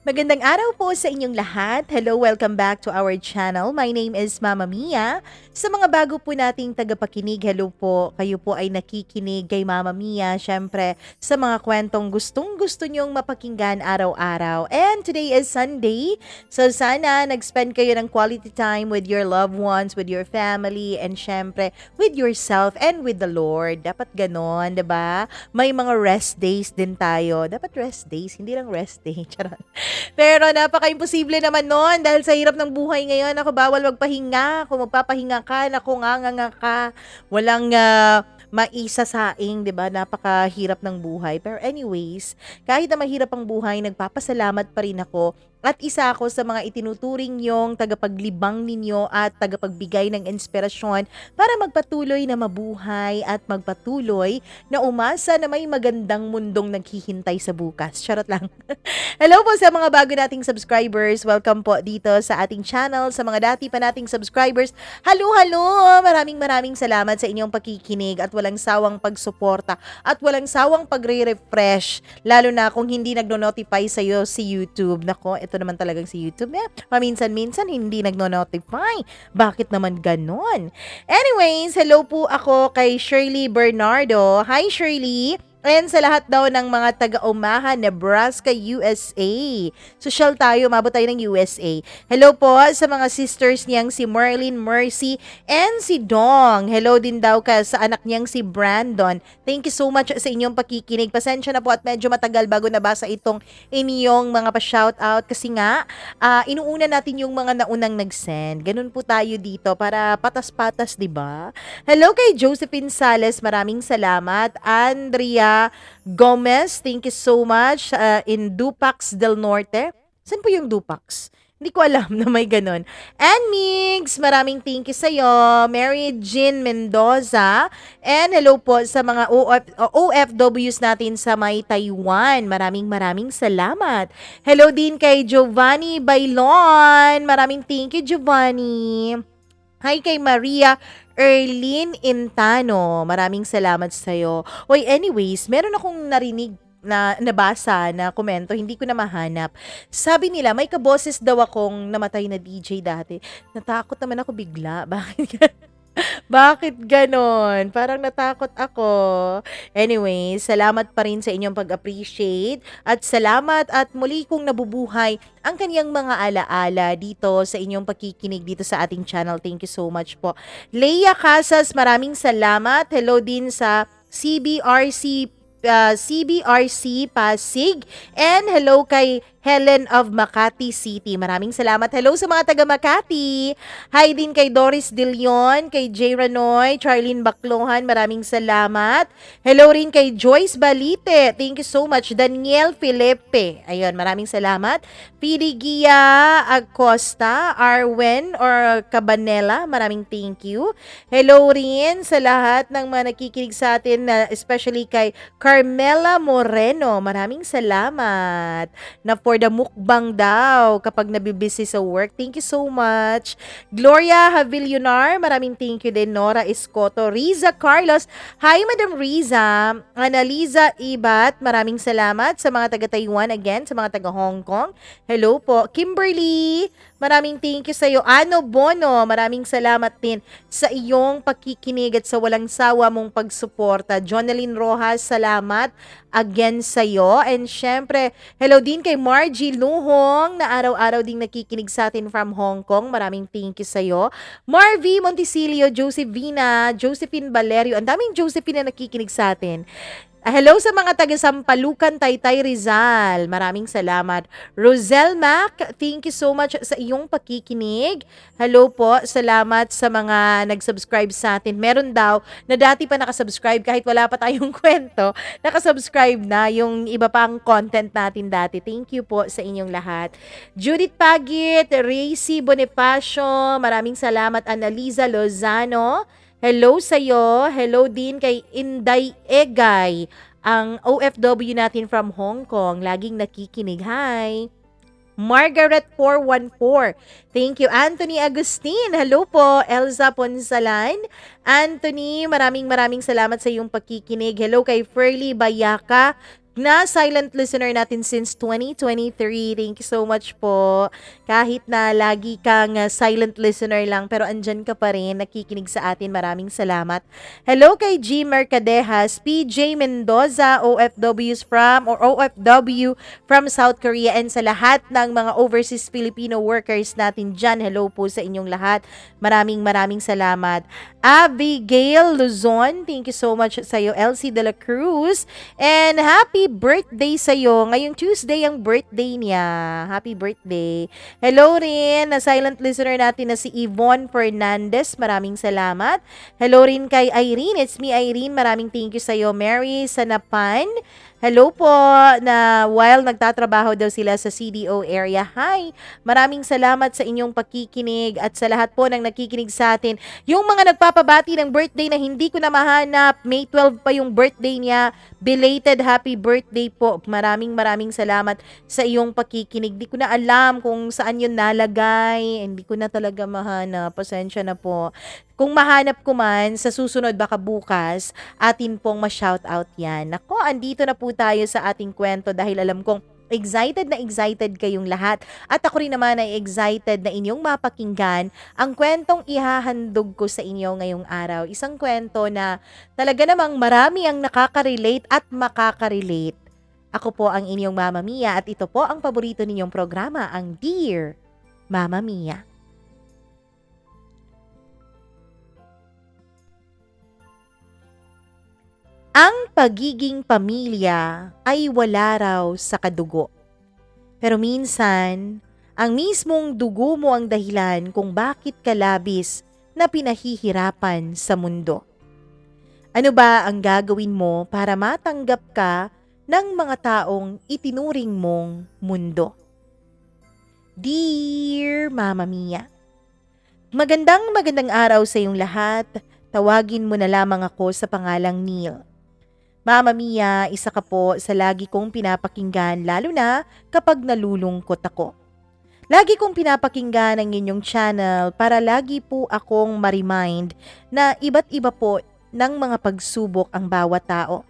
Magandang araw po sa inyong lahat. Hello, welcome back to our channel. My name is Mama Mia. Sa mga bago po nating tagapakinig, hello po. Kayo po ay nakikinig kay Mama Mia, syempre, sa mga kwentong gustong-gusto nyong mapakinggan araw-araw. And today is Sunday, so sana nag-spend kayo ng quality time with your loved ones, with your family, and syempre, with yourself and with the Lord. Dapat ganon, 'di ba? May mga rest days din tayo. Dapat rest days, hindi lang rest day. Charot. Pero napaka-imposible naman nun dahil sa hirap ng buhay ngayon. Ako, bawal magpahinga. Kung magpapahinga ka, naku, nga ka. Walang maisasaing, 'di ba? Napakahirap ng buhay. Pero anyways, kahit na mahirap ang buhay, nagpapasalamat pa rin ako. At isa ako sa mga itinuturing yung tagapaglibang ninyo at tagapagbigay ng inspirasyon para magpatuloy na mabuhay at magpatuloy na umasa na may magandang mundong naghihintay sa bukas. Charot lang. Hello po sa mga bago nating subscribers. Welcome po dito sa ating channel. Sa mga dati pa nating subscribers, halo! Maraming salamat sa inyong pakikinig at walang sawang pagsuporta at walang sawang pagre-refresh. Lalo na kung hindi nagno-notify sa'yo si YouTube. Nako, ito naman talagang si YouTube. Paminsan-minsan hindi nagno-notify. Bakit naman ganon? Anyways, hello po ako kay Shirley Bernardo. Hi Shirley! And sa lahat daw ng mga taga-Omaha, Nebraska, USA. Social tayo, mabot tayo ng USA. Hello po sa mga sisters niyang si Marlene, Mercy, and si Dong. Hello din daw ka sa anak niyang si Brandon. Thank you so much sa inyong pakikinig. Pasensya na po at medyo matagal bago nabasa itong inyong mga pa-shoutout kasi nga, inuuna natin yung mga naunang nag-send. Ganun po tayo dito para patas-patas, di ba? Hello kay Josephine Sales, maraming salamat. Andrea Gomez, thank you so much. In Dupax del Norte. Saan po yung Dupax? Hindi ko alam na may ganun. And Migs, maraming thank you sa'yo. Mary Jean Mendoza. And hello po sa mga OFWs natin sa may Taiwan. Maraming salamat. Hello din kay Giovanni Bailon. Maraming thank you, Giovanni. Hi kay Maria Erlyn Intano. Maraming salamat sa'yo. Oy, anyways, meron akong narinig na nabasa na komento, hindi ko na mahanap. Sabi nila, may kaboses daw akong namatay na DJ dati. Natakot naman ako bigla. Bakit ganon? Parang natakot ako. Anyway, salamat pa rin sa inyong pag-appreciate at salamat at muli kong nabubuhay ang kanyang mga alaala dito sa inyong pakikinig dito sa ating channel. Thank you so much po. Leia Casas, maraming salamat. Hello din sa CBRC Pasig, and hello kay Helen of Makati City. Maraming salamat. Hello sa mga taga Makati. Hi din kay Doris De Leon, kay Jay Ranoy, Charlene Baclohan. Maraming salamat. Hello rin kay Joyce Balite. Thank you so much. Daniel Felipe. Ayun, maraming salamat. Pirigia Acosta, Arwen or Cabanela. Maraming thank you. Hello rin sa lahat ng mga nakikinig sa atin, especially kay Carmela Moreno. Maraming salamat. Na for the mukbang daw kapag nabibisi sa work. Thank you so much. Gloria Havillonar, maraming thank you din. Nora Escoto, Riza Carlos. Hi, Madam Riza. Analiza Ibat, maraming salamat sa mga taga-Taiwan again, sa mga taga-Hong Kong. Hello po. Kimberly, maraming thank you sa iyo. Ano Bono, maraming salamat din sa iyong pakikinig at sa walang sawa mong pagsuporta. Jonalyn Rojas, salamat again sa iyo. And syempre, hello din kay Margie Luhong na araw-araw ding nakikinig sa atin from Hong Kong. Maraming thank you sa iyo. Marvy Montisilio, Josephine Valerio. Ang daming Josephine na nakikinig sa atin. Hello sa mga taga Sampalucan, Taytay, Rizal. Maraming salamat. Rosel Mac, thank you so much sa iyong pakikinig. Hello po, salamat sa mga nag-subscribe sa atin. Meron daw na dati pa nakasubscribe kahit wala pa tayong kwento. Nakasubscribe na yung iba pang content natin dati. Thank you po sa inyong lahat. Judith Pagit, Racy Bonifacio, maraming salamat. Annaliza Lozano, hello sa'yo. Hello din kay Inday Egay, ang OFW natin from Hong Kong. Laging nakikinig. Hi. Margaret 414. Thank you. Anthony Agustin. Hello po. Elza Ponsalan. Anthony, maraming salamat sa iyong pakikinig. Hello kay Ferly Bayaka. na silent listener natin since 2023. Thank you so much po. Kahit na lagi kang silent listener lang, pero andyan ka pa rin, nakikinig sa atin. Maraming salamat. Hello kay G. Mercadejas, PJ Mendoza, OFW from South Korea, and sa lahat ng mga overseas Filipino workers natin dyan. Hello po sa inyong lahat. Maraming salamat. Abigail Luzon, thank you so much sa iyo. Elsie De La Cruz, and happy birthday sa iyo. Ngayong Tuesday ang birthday niya. Happy birthday. Hello rin na silent listener natin na si Yvonne Fernandez. Maraming salamat. Hello rin kay Irene. It's me, Irene. Maraming thank you sa iyo. Mary Sanapan. Hello po, na while nagtatrabaho daw sila sa CDO area. Hi, maraming salamat sa inyong pakikinig at sa lahat po ng nakikinig sa atin. Yung mga nagpapabati ng birthday na hindi ko na mahanap, May 12 pa yung birthday niya, belated happy birthday po. Maraming salamat sa iyong pakikinig. Di ko na alam kung saan yun nalagay, hindi ko na talaga mahanap. Pasensya na po. Kung mahanap ko man, sa susunod baka bukas, atin pong ma-shoutout yan. Nako, andito na po tayo sa ating kwento dahil alam kong excited kayong lahat. At ako rin naman ay excited na inyong mapakinggan ang kwentong ihahandog ko sa inyo ngayong araw. Isang kwento na talaga namang marami ang nakaka-relate at makaka-relate. Ako po ang inyong Mama Mia at ito po ang paborito ninyong programa, ang Dear Mama Mia. Ang pagiging pamilya ay wala raw sa kadugo. Pero minsan, ang mismong dugo mo ang dahilan kung bakit ka labis na pinahihirapan sa mundo. Ano ba ang gagawin mo para matanggap ka ng mga taong itinuring mong mundo? Dear Mama Mia, magandang araw sa iyong lahat. Tawagin mo na lamang ako sa pangalang Neil. Mama Mia, isa ka po sa lagi kong pinapakinggan, lalo na kapag nalulungkot ako. Lagi kong pinapakinggan ang inyong channel para lagi po akong ma-remind na iba't iba po ng mga pagsubok ang bawat tao.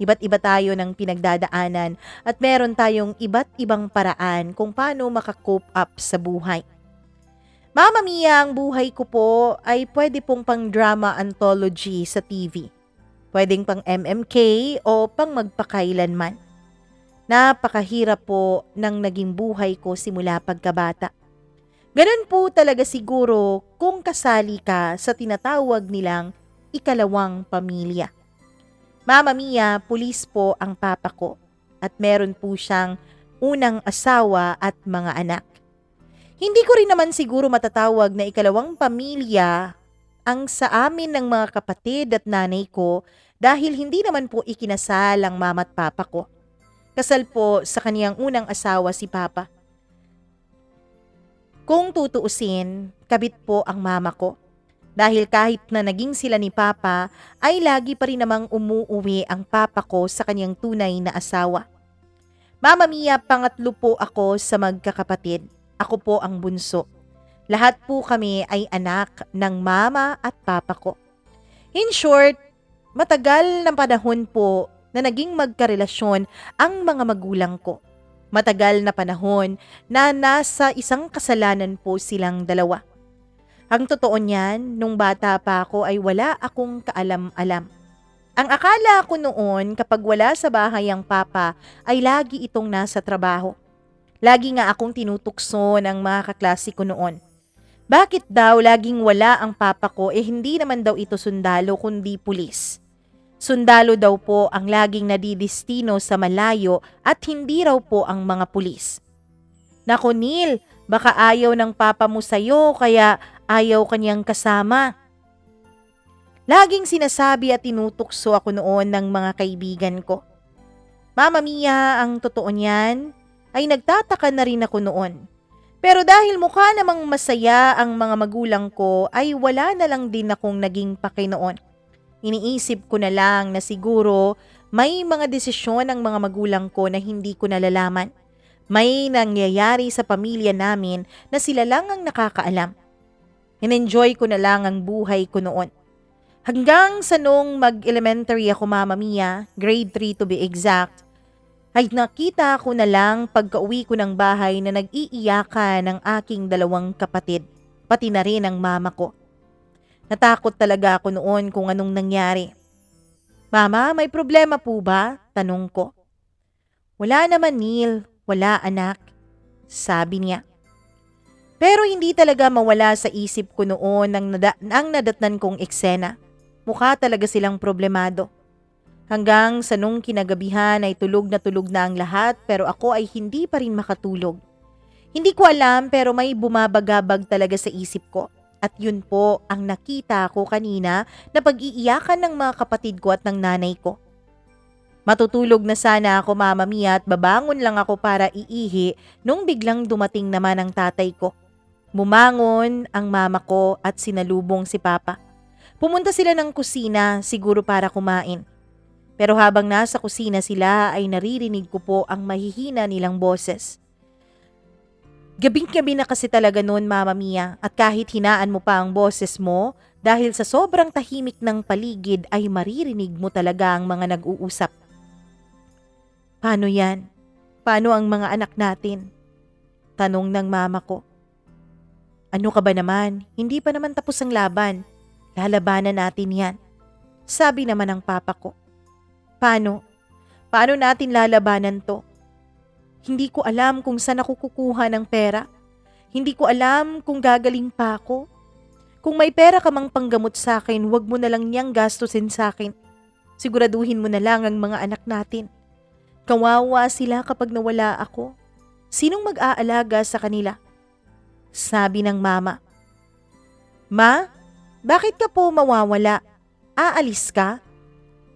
Iba't iba tayo ng pinagdadaanan at meron tayong iba't ibang paraan kung paano makakope up sa buhay. Mama Mia, ang buhay ko po ay pwede pong pang drama anthology sa TV. Pwedeng pang MMK o pang magpakailanman. Napakahirap po ng naging buhay ko simula pagkabata. Ganun po talaga siguro kung kasali ka sa tinatawag nilang ikalawang pamilya. Mama Mia, pulis po ang papa ko at meron po siyang unang asawa at mga anak. Hindi ko rin naman siguro matatawag na ikalawang pamilya ang sa amin ng mga kapatid at nanay ko dahil hindi naman po ikinasal ang mama at papa ko. Kasal po sa kaniyang unang asawa si papa. Kung tutuusin, kabit po ang mama ko. Dahil kahit na naging sila ni papa, ay lagi pa rin namang umuuwi ang papa ko sa kaniyang tunay na asawa. Mama Mia, pangatlo po ako sa magkakapatid. Ako po ang bunso. Lahat po kami ay anak ng mama at papa ko. In short, matagal na panahon po na naging magkarelasyon ang mga magulang ko. Matagal na panahon na nasa isang kasalanan po silang dalawa. Ang totoo niyan, nung bata pa ako ay wala akong kaalam-alam. Ang akala ko noon kapag wala sa bahay ang papa ay lagi itong nasa trabaho. Lagi nga akong tinutukso ng mga kaklase ko noon. Bakit daw laging wala ang papa ko hindi naman daw ito sundalo kundi pulis. Sundalo daw po ang laging nadidistino sa malayo at hindi raw po ang mga pulis. Nako Neil, baka ayaw ng papa mo sa'yo kaya ayaw kanyang kasama. Laging sinasabi at tinutukso ako noon ng mga kaibigan ko. Mama Mia, ang totoo niyan ay nagtataka na rin ako noon. Pero dahil mukha namang masaya ang mga magulang ko ay wala na lang din akong naging pake noon. Iniisip ko na lang na siguro may mga desisyon ng mga magulang ko na hindi ko nalalaman. May nangyayari sa pamilya namin na sila lang ang nakakaalam. In-enjoy ko na lang ang buhay ko noon. Hanggang sa nung mag-elementary ako, Mama Mia, grade 3 to be exact, ay nakita ko na lang pagka-uwi ko ng bahay na nag-iiyakan ng aking dalawang kapatid, pati na rin ang mama ko. Natakot talaga ako noon kung anong nangyari. Mama, may problema po ba? Tanong ko. Wala naman, Neil. Wala, anak. Sabi niya. Pero hindi talaga mawala sa isip ko noon ang nadatnan kong eksena. Mukha talaga silang problemado. Hanggang sa nung kinagabihan ay tulog na ang lahat pero ako ay hindi pa rin makatulog. Hindi ko alam pero may bumabagabag talaga sa isip ko. At yun po ang nakita ko kanina na pag-iiyakan ng mga kapatid ko at ng nanay ko. Matutulog na sana ako, Mama Mia, at babangon lang ako para iihi nung biglang dumating naman ang tatay ko. Bumangon ang mama ko at sinalubong si Papa. Pumunta sila ng kusina siguro para kumain. Pero habang nasa kusina sila ay naririnig ko po ang mahihina nilang boses. Gabing-gabi na kasi talaga noon, Mama Mia, at kahit hinaan mo pa ang boses mo, dahil sa sobrang tahimik ng paligid ay maririnig mo talaga ang mga nag-uusap. Paano yan? Paano ang mga anak natin? Tanong ng mama ko. Ano ka ba naman? Hindi pa naman tapos ang laban. Lalabanan natin yan. Sabi naman ng papa ko. Paano? Paano natin lalabanan to? Hindi ko alam kung saan ako kukuha ng pera. Hindi ko alam kung gagaling pa ako. Kung may pera ka mang panggamot sa akin, huwag mo na lang niyang gastusin sa akin. Siguraduhin mo na lang ang mga anak natin. Kawawa sila kapag nawala ako. Sinong mag-aalaga sa kanila? Sabi ng mama. Ma, bakit ka po mawawala? Aalis ka?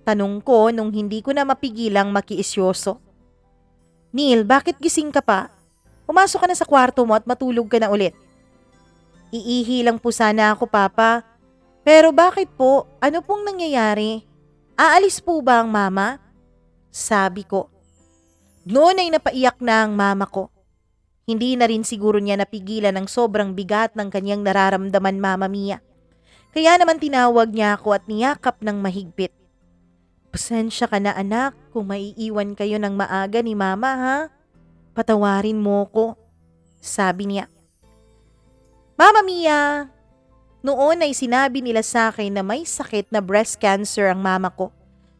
Tanong ko nung hindi ko na mapigilang makiisyoso. Neil, bakit gising ka pa? Pumasok ka na sa kwarto mo at matulog ka na ulit. Iihi lang po sana ako, Papa. Pero bakit po? Ano pong nangyayari? Aalis po ba ang mama? Sabi ko. Noon ay napaiyak na ang mama ko. Hindi na rin siguro niya napigilan ang sobrang bigat ng kanyang nararamdaman, Mama Mia. Kaya naman tinawag niya ako at niyakap ng mahigpit. Pasensya ka na, anak, kung maiiwan kayo ng maaga ni Mama, ha? Patawarin mo ko, sabi niya. Mama Mia, noon ay sinabi nila sa akin na may sakit na breast cancer ang mama ko.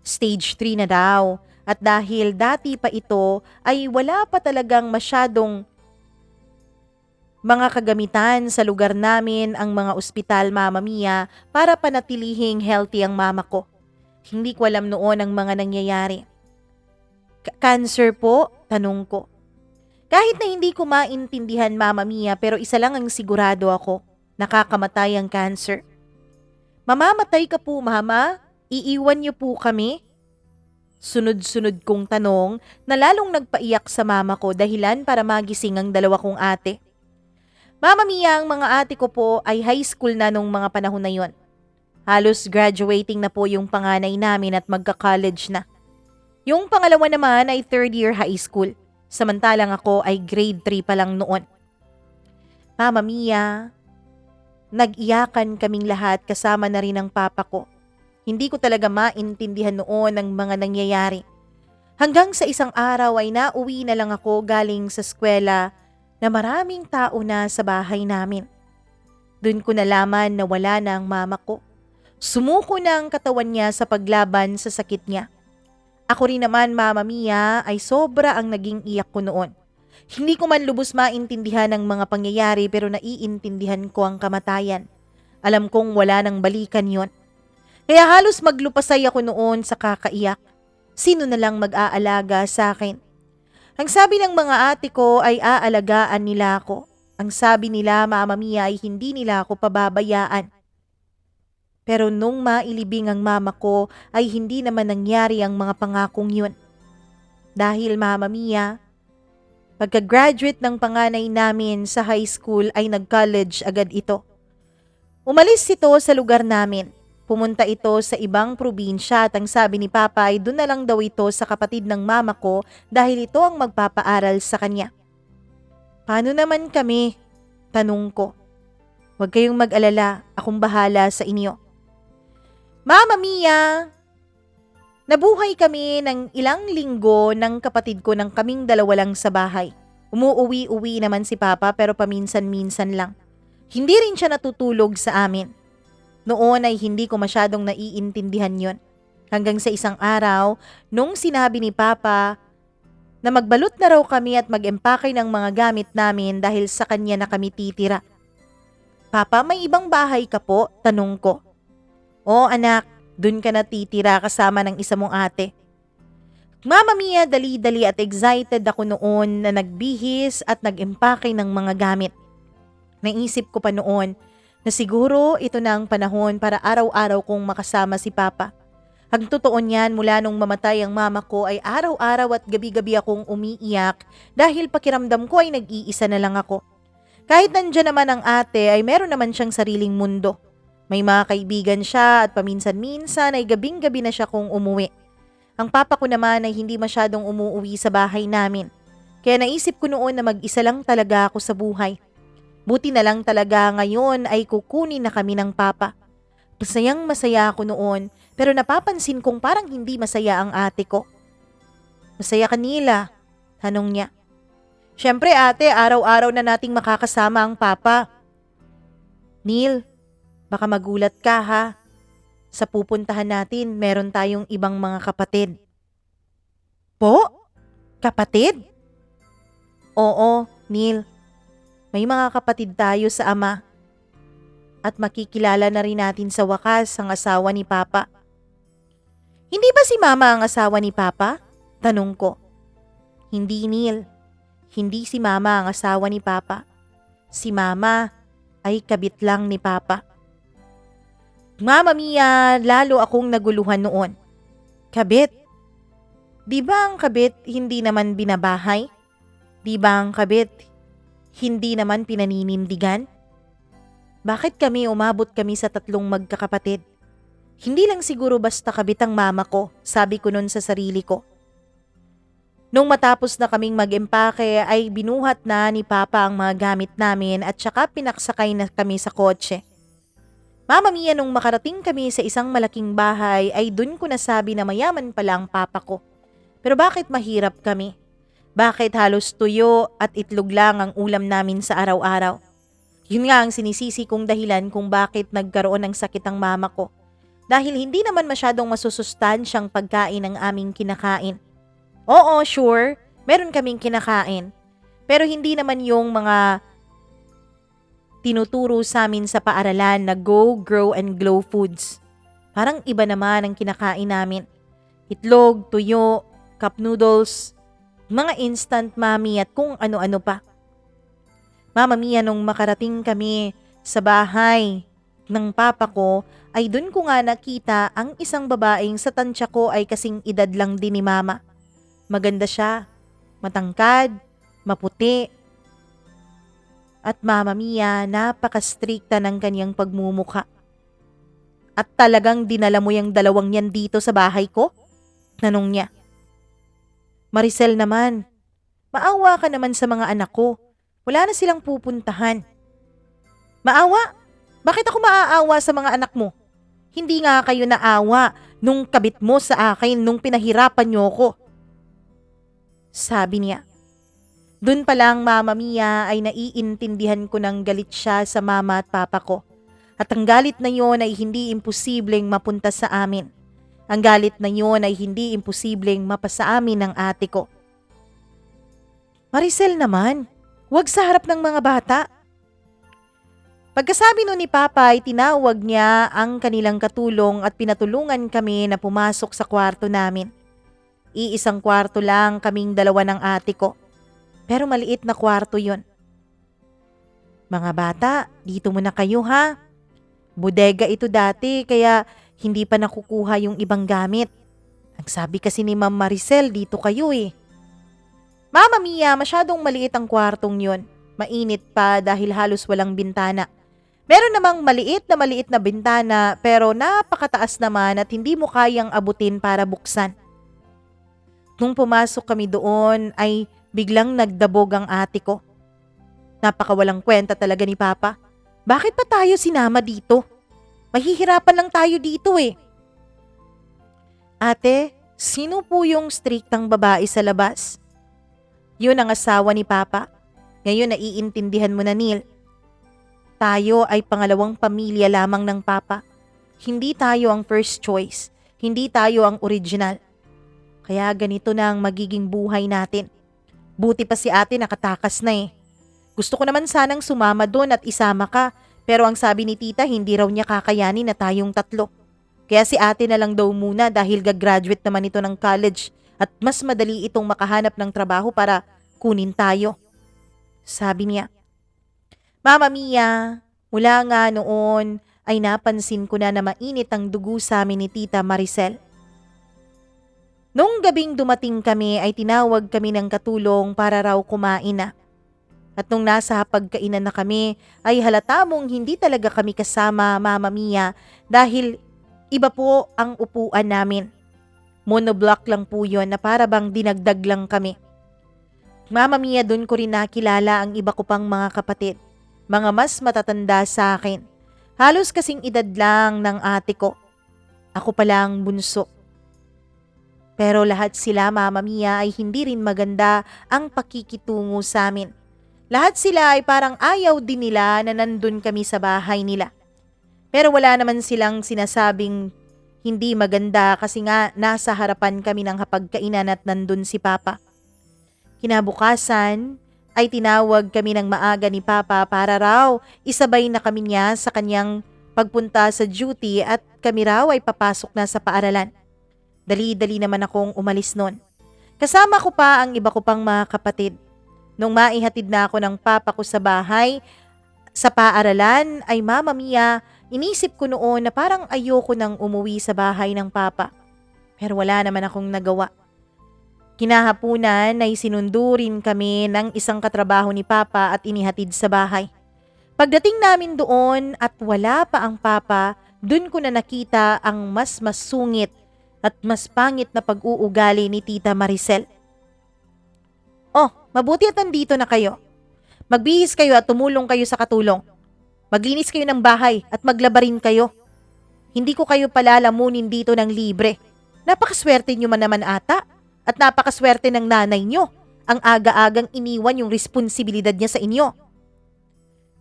Stage 3 na daw. At dahil dati pa ito ay wala pa talagang masyadong mga kagamitan sa lugar namin ang mga ospital, Mama Mia, para panatilihing healthy ang mama ko. Hindi ko alam noon ang mga nangyayari. Cancer po? Tanong ko. Kahit na hindi ko maintindihan, Mama Mia, pero isa lang ang sigurado ako. Nakakamatay ang cancer. Mamamatay ka po, Mama? Iiwan niyo po kami? Sunod-sunod kong tanong na lalong nagpaiyak sa mama ko dahilan para magising ang dalawa kong ate. Mama Mia, ang mga ate ko po ay high school na nung mga panahon na yon. Halos graduating na po yung panganay namin at magka-college na. Yung pangalawa naman ay third year high school, samantalang ako ay grade 3 pa lang noon. Mama Mia, nag-iyakan kaming lahat kasama na rin ang papa ko. Hindi ko talaga maintindihan noon ang mga nangyayari. Hanggang sa isang araw ay nauwi na lang ako galing sa eskwela na maraming tao na sa bahay namin. Doon ko nalaman na wala na ang mama ko. Sumuko na ang katawan niya sa paglaban sa sakit niya. Ako rin naman, Mama Mia, ay sobra ang naging iyak ko noon. Hindi ko man lubos maintindihan ang mga pangyayari pero naiintindihan ko ang kamatayan. Alam kong wala nang balikan yon. Kaya halos maglupasay ako noon sa kakaiyak. Sino na lang mag-aalaga sa akin? Ang sabi ng mga ate ko ay aalagaan nila ako. Ang sabi nila, Mama Mia, ay hindi nila ako pababayaan. Pero nung mailibing ang mama ko ay hindi naman nangyari ang mga pangakong yun. Dahil, Mama Mia, pagka-graduate ng panganay namin sa high school ay nag-college agad ito. Umalis ito sa lugar namin. Pumunta ito sa ibang probinsya at ang sabi ni Papa ay doon na lang daw ito sa kapatid ng mama ko dahil ito ang magpapaaral sa kanya. Paano naman kami? Tanong ko. Huwag kayong mag-alala, akong bahala sa inyo. Mama Mia! Nabuhay kami ng ilang linggo ng kapatid ko nang kaming dalawa lang sa bahay. Umuuwi-uwi naman si Papa pero paminsan-minsan lang. Hindi rin siya natutulog sa amin. Noon ay hindi ko masyadong naiintindihan yon. Hanggang sa isang araw, nung sinabi ni Papa na magbalot na raw kami at mag-empake ng mga gamit namin dahil sa kanya na kami titira. Papa, may ibang bahay ka po? Tanong ko. Oo anak, dun ka na titira kasama ng isa mong ate. Mama Mia, dali-dali at excited ako noon na nagbihis at nag-empake ng mga gamit. Naisip ko pa noon na siguro ito na ang panahon para araw-araw kong makasama si Papa. Ang totoo niyan, mula nung mamatay ang mama ko ay araw-araw at gabi-gabi akong umiiyak dahil pakiramdam ko ay nag-iisa na lang ako. Kahit nandiyan naman ang ate ay meron naman siyang sariling mundo. May mga kaibigan siya at paminsan-minsan ay gabing-gabi na siya kung umuwi. Ang papa ko naman ay hindi masyadong umuuwi sa bahay namin. Kaya naisip ko noon na mag-isa lang talaga ako sa buhay. Buti na lang talaga ngayon ay kukunin na kami ng papa. Masayang masaya ako noon pero napapansin kong parang hindi masaya ang ate ko. Masaya ka Nila? Tanong niya. Siyempre ate, araw-araw na nating makakasama ang papa. Neil, baka magulat ka ha. Sa pupuntahan natin, meron tayong ibang mga kapatid. Po? Kapatid? Oo, Neil. May mga kapatid tayo sa ama. At makikilala na rin natin sa wakas ang asawa ni Papa. Hindi ba si Mama ang asawa ni Papa? Tanong ko. Hindi Neil. Hindi si Mama ang asawa ni Papa. Si Mama ay kabit lang ni Papa. Mama Mia, lalo akong naguluhan noon. Kabit? Di ba ang kabit hindi naman binabahay? Di ba ang kabit hindi naman pinaninindigan? Bakit umabot kami sa 3 magkakapatid? Hindi lang siguro basta kabit ang mama ko, sabi ko nun sa sarili ko. Nung matapos na kaming mag-empake ay binuhat na ni Papa ang mga gamit namin at saka pinaksakay na kami sa kotse. Mama Mia, nung makarating kami sa isang malaking bahay ay dun ko nasabi na mayaman pala ang papa ko. Pero bakit mahirap kami? Bakit halos tuyo at itlog lang ang ulam namin sa araw-araw? Yun nga ang sinisisi kong dahilan kung bakit nagkaroon ng sakit ang mama ko. Dahil hindi naman masyadong masusustansyang pagkain ang aming kinakain. Oo, sure, meron kaming kinakain. Pero hindi naman yung mga tinuturo sa amin sa paaralan na go, grow, and glow foods. Parang iba naman ang kinakain namin. Itlog, tuyo, cup noodles, mga instant mami at kung ano-ano pa. Mama Mia, nung makarating kami sa bahay ng papa ko, ay dun ko nga nakita ang isang babaeng sa tansya ko ay kasing edad lang din ni mama. Maganda siya, matangkad, maputi. At Mama Mia, napaka-strikta ng kanyang pagmumukha. At talagang dinala mo yung dalawang yan dito sa bahay ko? Tanong niya. Maricel naman, maawa ka naman sa mga anak ko. Wala na silang pupuntahan. Maawa? Bakit ako maaawa sa mga anak mo? Hindi nga kayo naawa nung kabit mo sa akin nung pinahirapan niyo ko. Sabi niya. Dun pa lang Mama Mia ay naiintindihan ko ng galit siya sa mama at papa ko. At ang galit na yon ay hindi imposibleng mapunta sa amin. Ang galit na yon ay hindi imposibleng mapasa amin ng ate ko. Maricel naman, huwag sa harap ng mga bata. Pagkasabi nun ni Papa ay tinawag niya ang kanilang katulong at pinatulungan kami na pumasok sa kwarto namin. Iisang kwarto lang kaming dalawa ng ate ko. Pero maliit na kwarto yon. Mga bata, dito muna kayo ha. Bodega ito dati kaya hindi pa nakukuha yung ibang gamit. Nagsabi kasi ni Ma'am Maricel dito kayo eh. Mama Mia, masyadong maliit ang kwartong yon. Mainit pa dahil halos walang bintana. Meron namang maliit na bintana pero napakataas naman at hindi mo kayang abutin para buksan. Nung pumasok kami doon ay biglang nagdabog ang ate ko. Napakawalang kwenta talaga ni Papa. Bakit pa tayo sinama dito? Mahihirapan lang tayo dito eh. Ate, Sino po yung striktang babae sa labas? Yun ang asawa ni Papa. Ngayon naiintindihan mo na, Neil. Tayo ay pangalawang pamilya lamang ng Papa. Hindi tayo ang first choice. Hindi tayo ang original. Kaya ganito na ang magiging buhay natin. Buti pa si ate nakatakas na eh. Gusto ko naman sanang sumama doon at isama ka. Pero ang sabi ni tita, hindi raw niya kakayanin na tayong tatlo. Kaya si ate na lang daw muna dahil gagraduate naman ito ng college at mas madali itong makahanap ng trabaho para kunin tayo. Sabi niya. Mama Mia, mula nga noon ay napansin ko na mainit ang dugo sa amin ni Tita Maricel. Nung gabing dumating kami ay tinawag kami ng katulong para raw kumain na. At nung nasa pagkainan na kami ay halata mong hindi talaga kami kasama, Mama Mia, dahil iba po ang upuan namin. Monoblock lang po yun na para bang dinagdag lang kami. Mama Mia, dun ko rin nakilala ang iba ko pang mga kapatid, mga mas matatanda sa akin. Halos kasing edad lang ng ate ko. Ako palang bunso. Pero lahat sila, Mama Mia, ay hindi rin maganda ang pakikitungo sa amin. Lahat sila ay parang ayaw din nila na nandun kami sa bahay nila. Pero wala naman silang sinasabing hindi maganda kasi nga nasa harapan kami ng hapagkainan at nandun si Papa. Kinabukasan ay tinawag kami ng maaga ni Papa para raw isabay na kami niya sa kanyang pagpunta sa duty at kami raw ay papasok na sa paaralan. Dali-dali naman akong umalis nun. Kasama ko pa ang iba ko pang mga kapatid. Nung maihatid na ako ng papa ko sa bahay, sa paaralan ay Mama Mia, inisip ko noon na parang ayoko nang umuwi sa bahay ng papa. Pero wala naman akong nagawa. Kinahapunan ay sinundurin kami ng isang katrabaho ni Papa at inihatid sa bahay. Pagdating namin doon at wala pa ang Papa, dun ko na nakita ang mas masungit at mas pangit na pag-uugali ni Tita Maricel. Oh, mabuti at nandito na kayo. Magbihis kayo at tumulong kayo sa katulong. Maglinis kayo ng bahay at maglaba rin kayo. Hindi ko kayo palalamunin dito ng libre. Napakaswerte nyo man naman ata. At napakaswerte ng nanay nyo. Ang aga-agang iniwan yung responsibilidad niya sa inyo.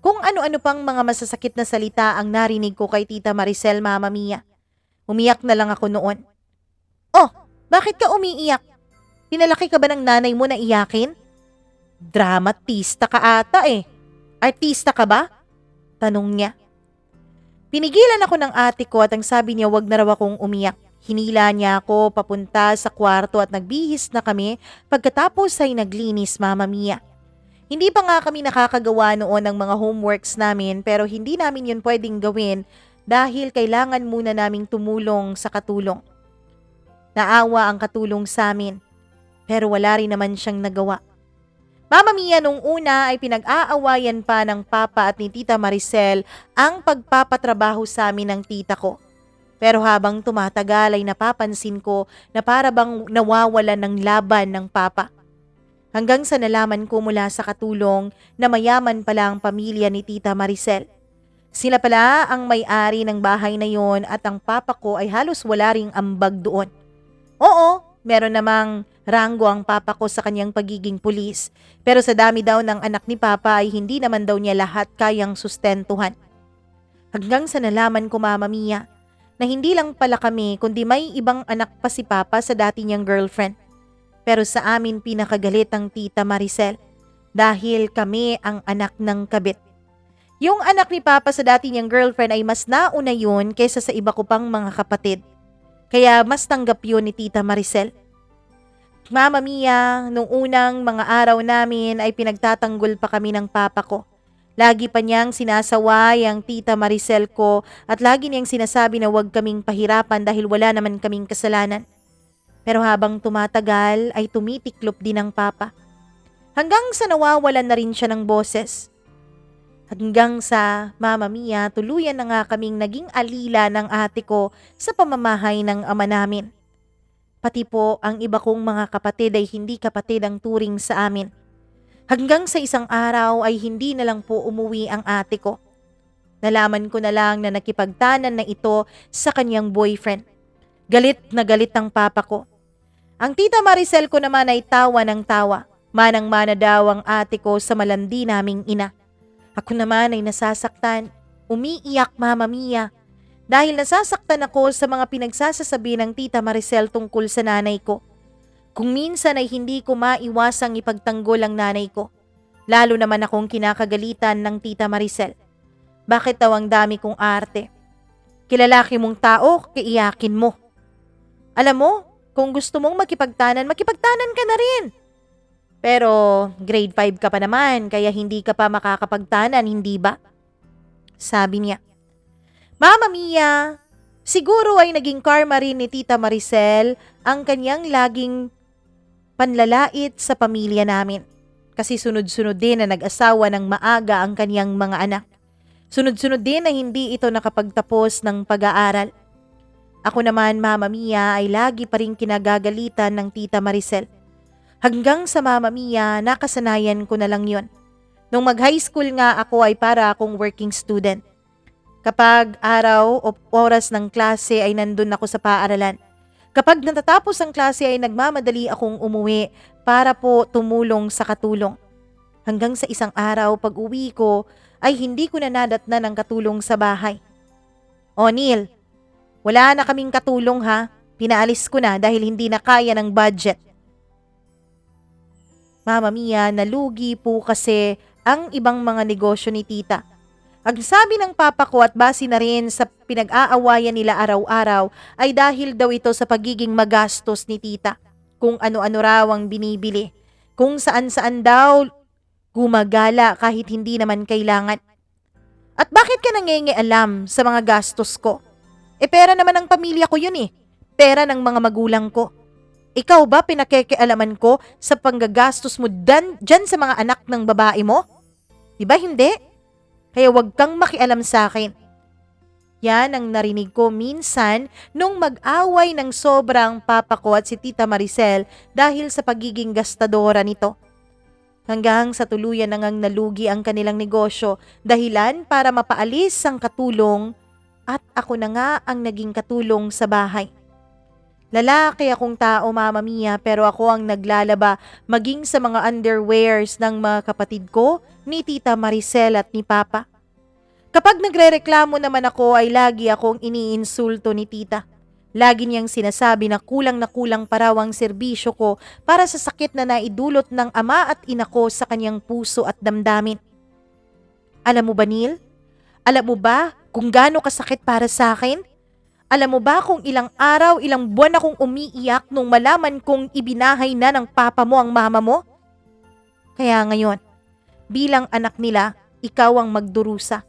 Kung ano-ano pang mga masasakit na salita ang narinig ko kay Tita Maricel, Mama Mia. Umiyak na lang ako noon. Oh, bakit ka umiiyak? Pinalaki ka ba ng nanay mo na iyakin? Dramatista ka ata eh. Artista ka ba? Tanong niya. Pinigilan ako ng ate ko at ang sabi niya wag na raw akong umiyak. Hinila niya ako papunta sa kwarto at nagbihis na kami pagkatapos ay naglinis, Mama Mia. Hindi pa nga kami nakakagawa noon ng mga homeworks namin pero hindi namin yun pwedeng gawin dahil kailangan muna naming tumulong sa katulong. Naawa ang katulong sa amin pero wala rin naman siyang nagawa. Mama Mia, nung una ay pinag-aawayan pa ng Papa at ni Tita Maricel ang pagpapatrabaho sa amin ng tita ko. Pero habang tumatagal ay napapansin ko na para bang nawawalan ng laban ng Papa. Hanggang sa nalaman ko mula sa katulong na mayaman pala ang pamilya ni Tita Maricel. Sila pala ang may-ari ng bahay na yon at ang Papa ko ay halos wala ring ambag doon. Oo, meron namang ranggo ang Papa ko sa kanyang pagiging pulis. Pero sa dami daw ng anak ni Papa ay hindi naman daw niya lahat kayang sustentuhan. Hanggang sa nalaman ko, Mama Mia, na hindi lang pala kami kundi may ibang anak pa si Papa sa dati niyang girlfriend. Pero sa amin pinakagalit ang Tita Maricel dahil kami ang anak ng kabit. Yung anak ni Papa sa dati niyang girlfriend ay mas nauna yun kaysa sa iba ko pang mga kapatid. Kaya mas tanggap yun ni Tita Maricel. Mama Mia, nung unang mga araw namin ay pinagtatanggol pa kami ng Papa ko. Lagi pa niyang sinasaway ang Tita Maricel ko at lagi niyang sinasabi na huwag kaming pahirapan dahil wala naman kaming kasalanan. Pero habang tumatagal ay tumitiklop din ang Papa. Hanggang sa nawawalan na rin siya ng boses. Hanggang sa, Mama Mia, tuluyan na nga kaming naging alila ng ate ko sa pamamahay ng ama namin. Pati po ang iba kong mga kapatid ay hindi kapatid ang turing sa amin. Hanggang sa isang araw ay hindi na lang po umuwi ang ate ko. Nalaman ko na lang na nakipagtanan na ito sa kanyang boyfriend. Galit na galit ang Papa ko. Ang tita Maricel ko naman ay tawa ng tawa. Manang-mana daw ang ate ko sa malandi naming ina. Ako naman ay nasasaktan. Umiiyak, Mama Mia. Dahil nasasaktan ako sa mga pinagsasasabi ng tita Maricel tungkol sa nanay ko. Kung minsan ay hindi ko maiwasang ipagtanggol ang nanay ko. Lalo naman akong kinakagalitan ng tita Maricel. Bakit daw ang dami kong arte? Kilalaki mong tao, kaiyakin mo. Alam mo, kung gusto mong makipagtanan ka na rin. Pero grade 5 ka pa naman, kaya hindi ka pa makakapagtanan, hindi ba? Sabi niya. Mama Mia, siguro ay naging karma rin ni Tita Maricel ang kanyang laging panlalait sa pamilya namin. Kasi sunod-sunod din na nag-asawa ng maaga ang kanyang mga anak. Sunod-sunod din na hindi ito nakapagtapos ng pag-aaral. Ako naman, Mama Mia, ay lagi pa rin kinagagalitan ng Tita Maricel. Hanggang sa Mama Mia, nakasanayan ko na lang yon. Nung mag-high school nga ako ay para akong working student. Kapag araw o oras ng klase ay nandun ako sa paaralan. Kapag natatapos ang klase ay nagmamadali akong umuwi para po tumulong sa katulong. Hanggang sa isang araw pag uwi ko ay hindi ko na nadatnan ng katulong sa bahay. O Neil, wala na kaming katulong ha. Pinaalis ko na dahil hindi na kaya ng budget. Mama Mia, nalugi po kasi ang ibang mga negosyo ni tita. Ang sabi ng papa ko at base na rin sa pinag-aawayan nila araw-araw ay dahil daw ito sa pagiging magastos ni tita. Kung ano-ano raw ang binibili. Kung saan-saan daw gumagala kahit hindi naman kailangan. At bakit ka nangingialam sa mga gastos ko? Pera naman ng pamilya ko yun eh. Pera ng mga magulang ko. Ikaw ba pinakekealaman ko sa panggagastos mo dyan sa mga anak ng babae mo? Diba hindi? Kaya wag kang makialam sa akin. Yan ang narinig ko minsan nung mag-away ng sobrang papa ko at si Tita Maricel dahil sa pagiging gastadora nito. Hanggang sa tuluyan na ngang nalugi ang kanilang negosyo dahilan para mapaalis ang katulong at ako na nga ang naging katulong sa bahay. Lalaki akong tao, Mama Mia, pero ako ang naglalaba maging sa mga underwears ng mga kapatid ko, ni Tita Maricel at ni Papa. Kapag nagrereklamo naman ako ay lagi akong iniinsulto ni Tita. Lagi niyang sinasabi na kulang pa raw ang serbisyo ko para sa sakit na naidulot ng ama at ina ko sa kanyang puso at damdamin. Alam mo ba, Neil? Alam mo ba kung gaano kasakit para sa akin? Alam mo ba kung ilang araw, ilang buwan akong umiiyak nung malaman kong ibinahay na ng papa mo ang mama mo? Kaya ngayon, bilang anak nila, ikaw ang magdurusa.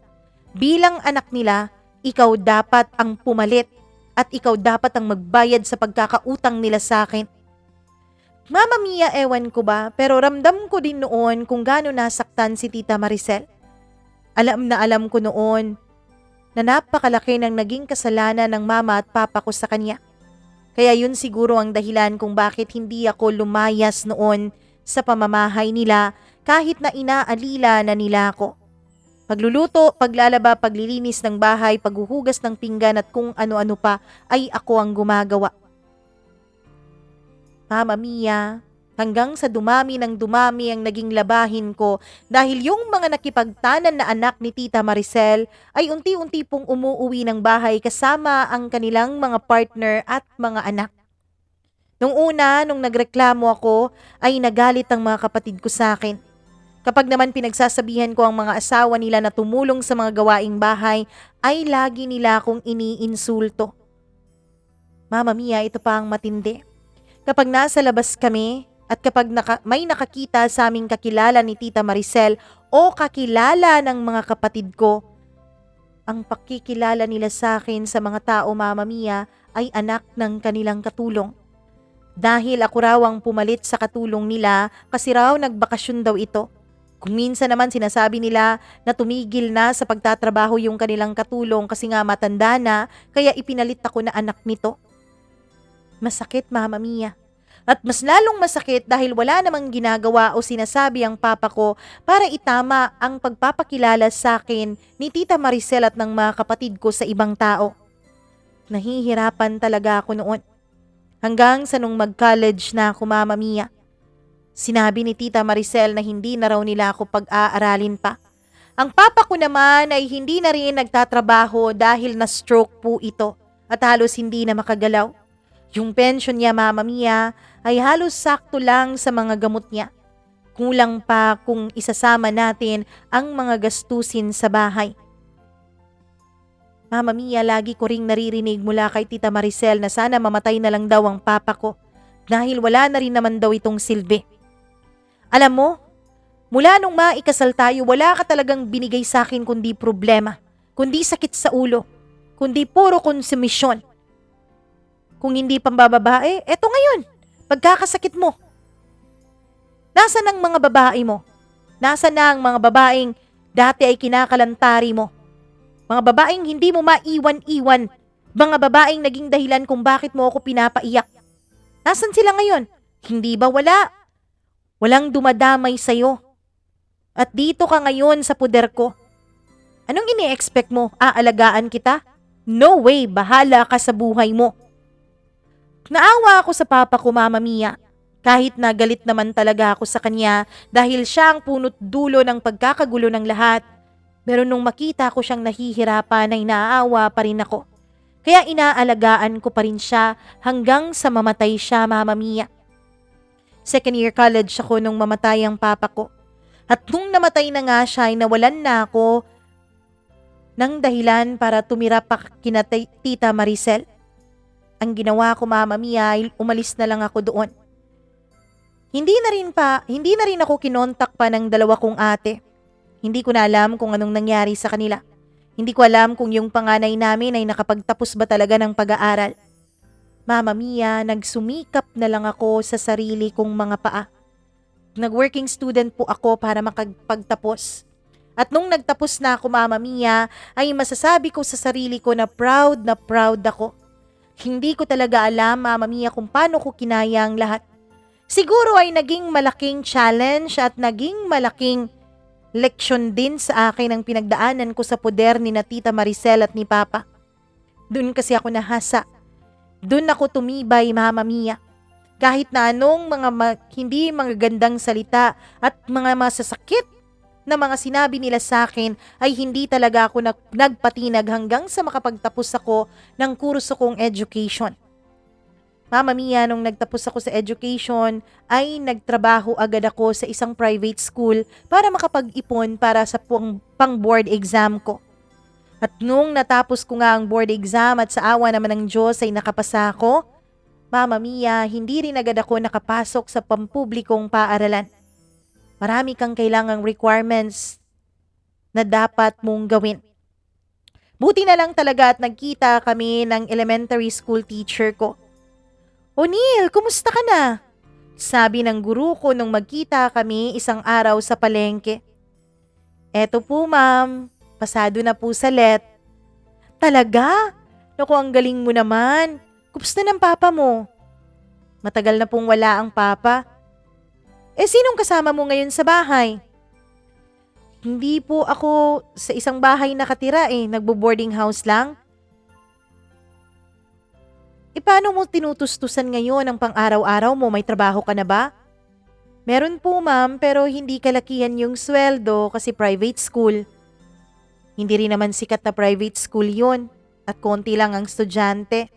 Bilang anak nila, ikaw dapat ang pumalit at ikaw dapat ang magbayad sa pagkakautang nila sa akin. Mama Mia, ewan ko ba, pero ramdam ko din noon kung gaano nasaktan si Tita Maricel. Alam na alam ko noon na napakalaki ng naging kasalanan ng mama at papa ko sa kanya. Kaya yun siguro ang dahilan kung bakit hindi ako lumayas noon sa pamamahay nila kahit na inaalila na nila ako. Pagluluto, paglalaba, paglilinis ng bahay, paghuhugas ng pinggan at kung ano-ano pa ay ako ang gumagawa. Mama Mia, hanggang sa dumami ng dumami ang naging labahin ko dahil yung mga nakipagtanan na anak ni Tita Maricel ay unti-unti pong umuuwi ng bahay kasama ang kanilang mga partner at mga anak. Nung una, nung nagreklamo ako, ay nagalit ang mga kapatid ko sa akin. Kapag naman pinagsasabihan ko ang mga asawa nila na tumulong sa mga gawaing bahay, ay lagi nila akong iniinsulto. Mama Mia, ito pa ang matindi. Kapag nasa labas kami at kapag may nakakita sa aming kakilala ni Tita Maricel o kakilala ng mga kapatid ko, ang pakikilala nila sa akin sa mga tao, Mama Mia, ay anak ng kanilang katulong. Dahil ako raw ang pumalit sa katulong nila kasi raw nagbakasyon daw ito. Kung minsan naman sinasabi nila na tumigil na sa pagtatrabaho yung kanilang katulong kasi nga matanda na kaya ipinalit ako na anak nito. Masakit, Mama Mia. At mas lalong masakit dahil wala namang ginagawa o sinasabi ang papa ko para itama ang pagpapakilala sa akin ni Tita Maricel at ng mga kapatid ko sa ibang tao. Nahihirapan talaga ako noon. Hanggang sa nung mag-college na ako, Mama Mia, sinabi ni Tita Maricel na hindi na raw nila ako pag-aaralin pa. Ang papa ko naman ay hindi na rin nagtatrabaho dahil na-stroke po ito at halos hindi na makagalaw. Yung pension niya, Mama Mia, ay halos sakto lang sa mga gamot niya. Kulang pa kung isasama natin ang mga gastusin sa bahay. Mama Mia, lagi ko ring naririnig mula kay Tita Maricel na sana mamatay na lang daw ang papa ko dahil wala na rin naman daw itong silbi. Alam mo, mula nung maikasal tayo, wala ka talagang binigay sa akin kundi problema, kundi sakit sa ulo, kundi puro konsumisyon. Kung hindi pambababae, eto ngayon, pagkakasakit mo. Nasaan ang mga babae mo? Nasaan na ang mga babaeng dati ay kinakalantari mo? Mga babaeng hindi mo maiwan-iwan. Mga babaeng naging dahilan kung bakit mo ako pinapaiyak. Nasaan sila ngayon? Hindi ba wala? Walang dumadamay sa'yo. At dito ka ngayon sa puder ko. Anong ini-expect mo? Aalagaan kita? No way, bahala ka sa buhay mo. Naawa ako sa papa ko, Mama Mia. Kahit na galit naman talaga ako sa kanya dahil siya ang punot dulo ng pagkakagulo ng lahat. Pero nung makita ko siyang nahihirapan ay naaawa pa rin ako. Kaya inaalagaan ko pa rin siya hanggang sa mamatay siya, Mama Mia. Second year college ako nung mamatay ang papa ko. At nung namatay na nga siya ay nawalan na ako ng dahilan para tumira pa kina Tita Maricel. Ang ginawa ko, Mama Mia, ay umalis na lang ako doon. Hindi na rin ako kinontak pa ng dalawa kong ate. Hindi ko na alam kung anong nangyari sa kanila. Hindi ko alam kung yung panganay namin ay nakapagtapos ba talaga ng pag-aaral. Mama Mia, nagsumikap na lang ako sa sarili kong mga paa. Nag-working student po ako para makapagtapos. At nung nagtapos na ako, Mama Mia, ay masasabi ko sa sarili ko na proud ako. Hindi ko talaga alam, Mama Mia, kung paano ko kinaya ang lahat. Siguro ay naging malaking challenge at naging malaking leksyon din sa akin ang pinagdaanan ko sa poder ni na Tita Maricel at ni Papa. Doon kasi ako nahasa. Doon ako tumibay, Mama Mia. Kahit na anong hindi magagandang salita at mga masasakit na mga sinabi nila sa akin ay hindi talaga ako nagpatinag hanggang sa makapagtapos ako ng kurso kong education. Mama Mia, nung nagtapos ako sa education, ay nagtrabaho agad ako sa isang private school para makapag-ipon para sa pang-board exam ko. At nung natapos ko nga ang board exam at sa awa naman ng Diyos ay nakapasa ako, Mama Mia, hindi rin agad ako nakapasok sa pampublikong paaralan. Marami kang kailangang requirements na dapat mong gawin. Buti na lang talaga at nagkita kami ng elementary school teacher ko. "O Neil, kumusta ka na?" sabi ng guru ko nung magkita kami isang araw sa palengke. "Eto po, ma'am, pasado na po sa let." "Talaga? Naku, ang galing mo naman. Kumusta ng papa mo?" "Matagal na pong wala ang papa." Sinong kasama mo ngayon sa bahay?" "Hindi po ako sa isang bahay nakatira nagbo-boarding house lang." Paano mo tinutustusan ngayon ang pang-araw-araw mo? May trabaho ka na ba?" "Meron po, ma'am, pero hindi kalakihan yung sweldo kasi private school." "Hindi rin naman sikat na private school yun at konti lang ang estudyante.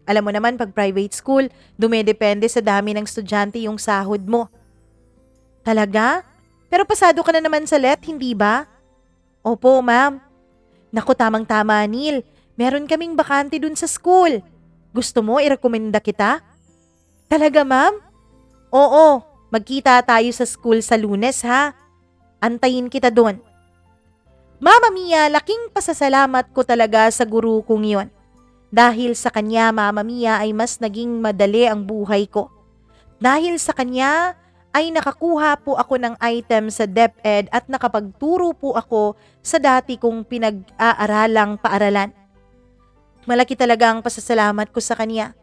Alam mo naman pag private school, dumedepende sa dami ng estudyante yung sahod mo." "Talaga? Pero pasado ka na naman sa let, hindi ba?" "Opo, ma'am." "Naku, tamang-tama, Neil. Meron kaming bakante dun sa school. Gusto mo irekomenda kita?" "Talaga, ma'am?" "Oo, magkita tayo sa school sa Lunes, ha? Antayin kita doon." Mama Mia, laking pasasalamat ko talaga sa guru kong yon. Dahil sa kanya, Mama Mia, ay mas naging madali ang buhay ko. Dahil sa kanya, ay nakakuha po ako ng item sa DepEd at nakapagturo po ako sa dati kong pinag-aaralang paaralan. Malaki talaga ang pasasalamat ko sa kanya.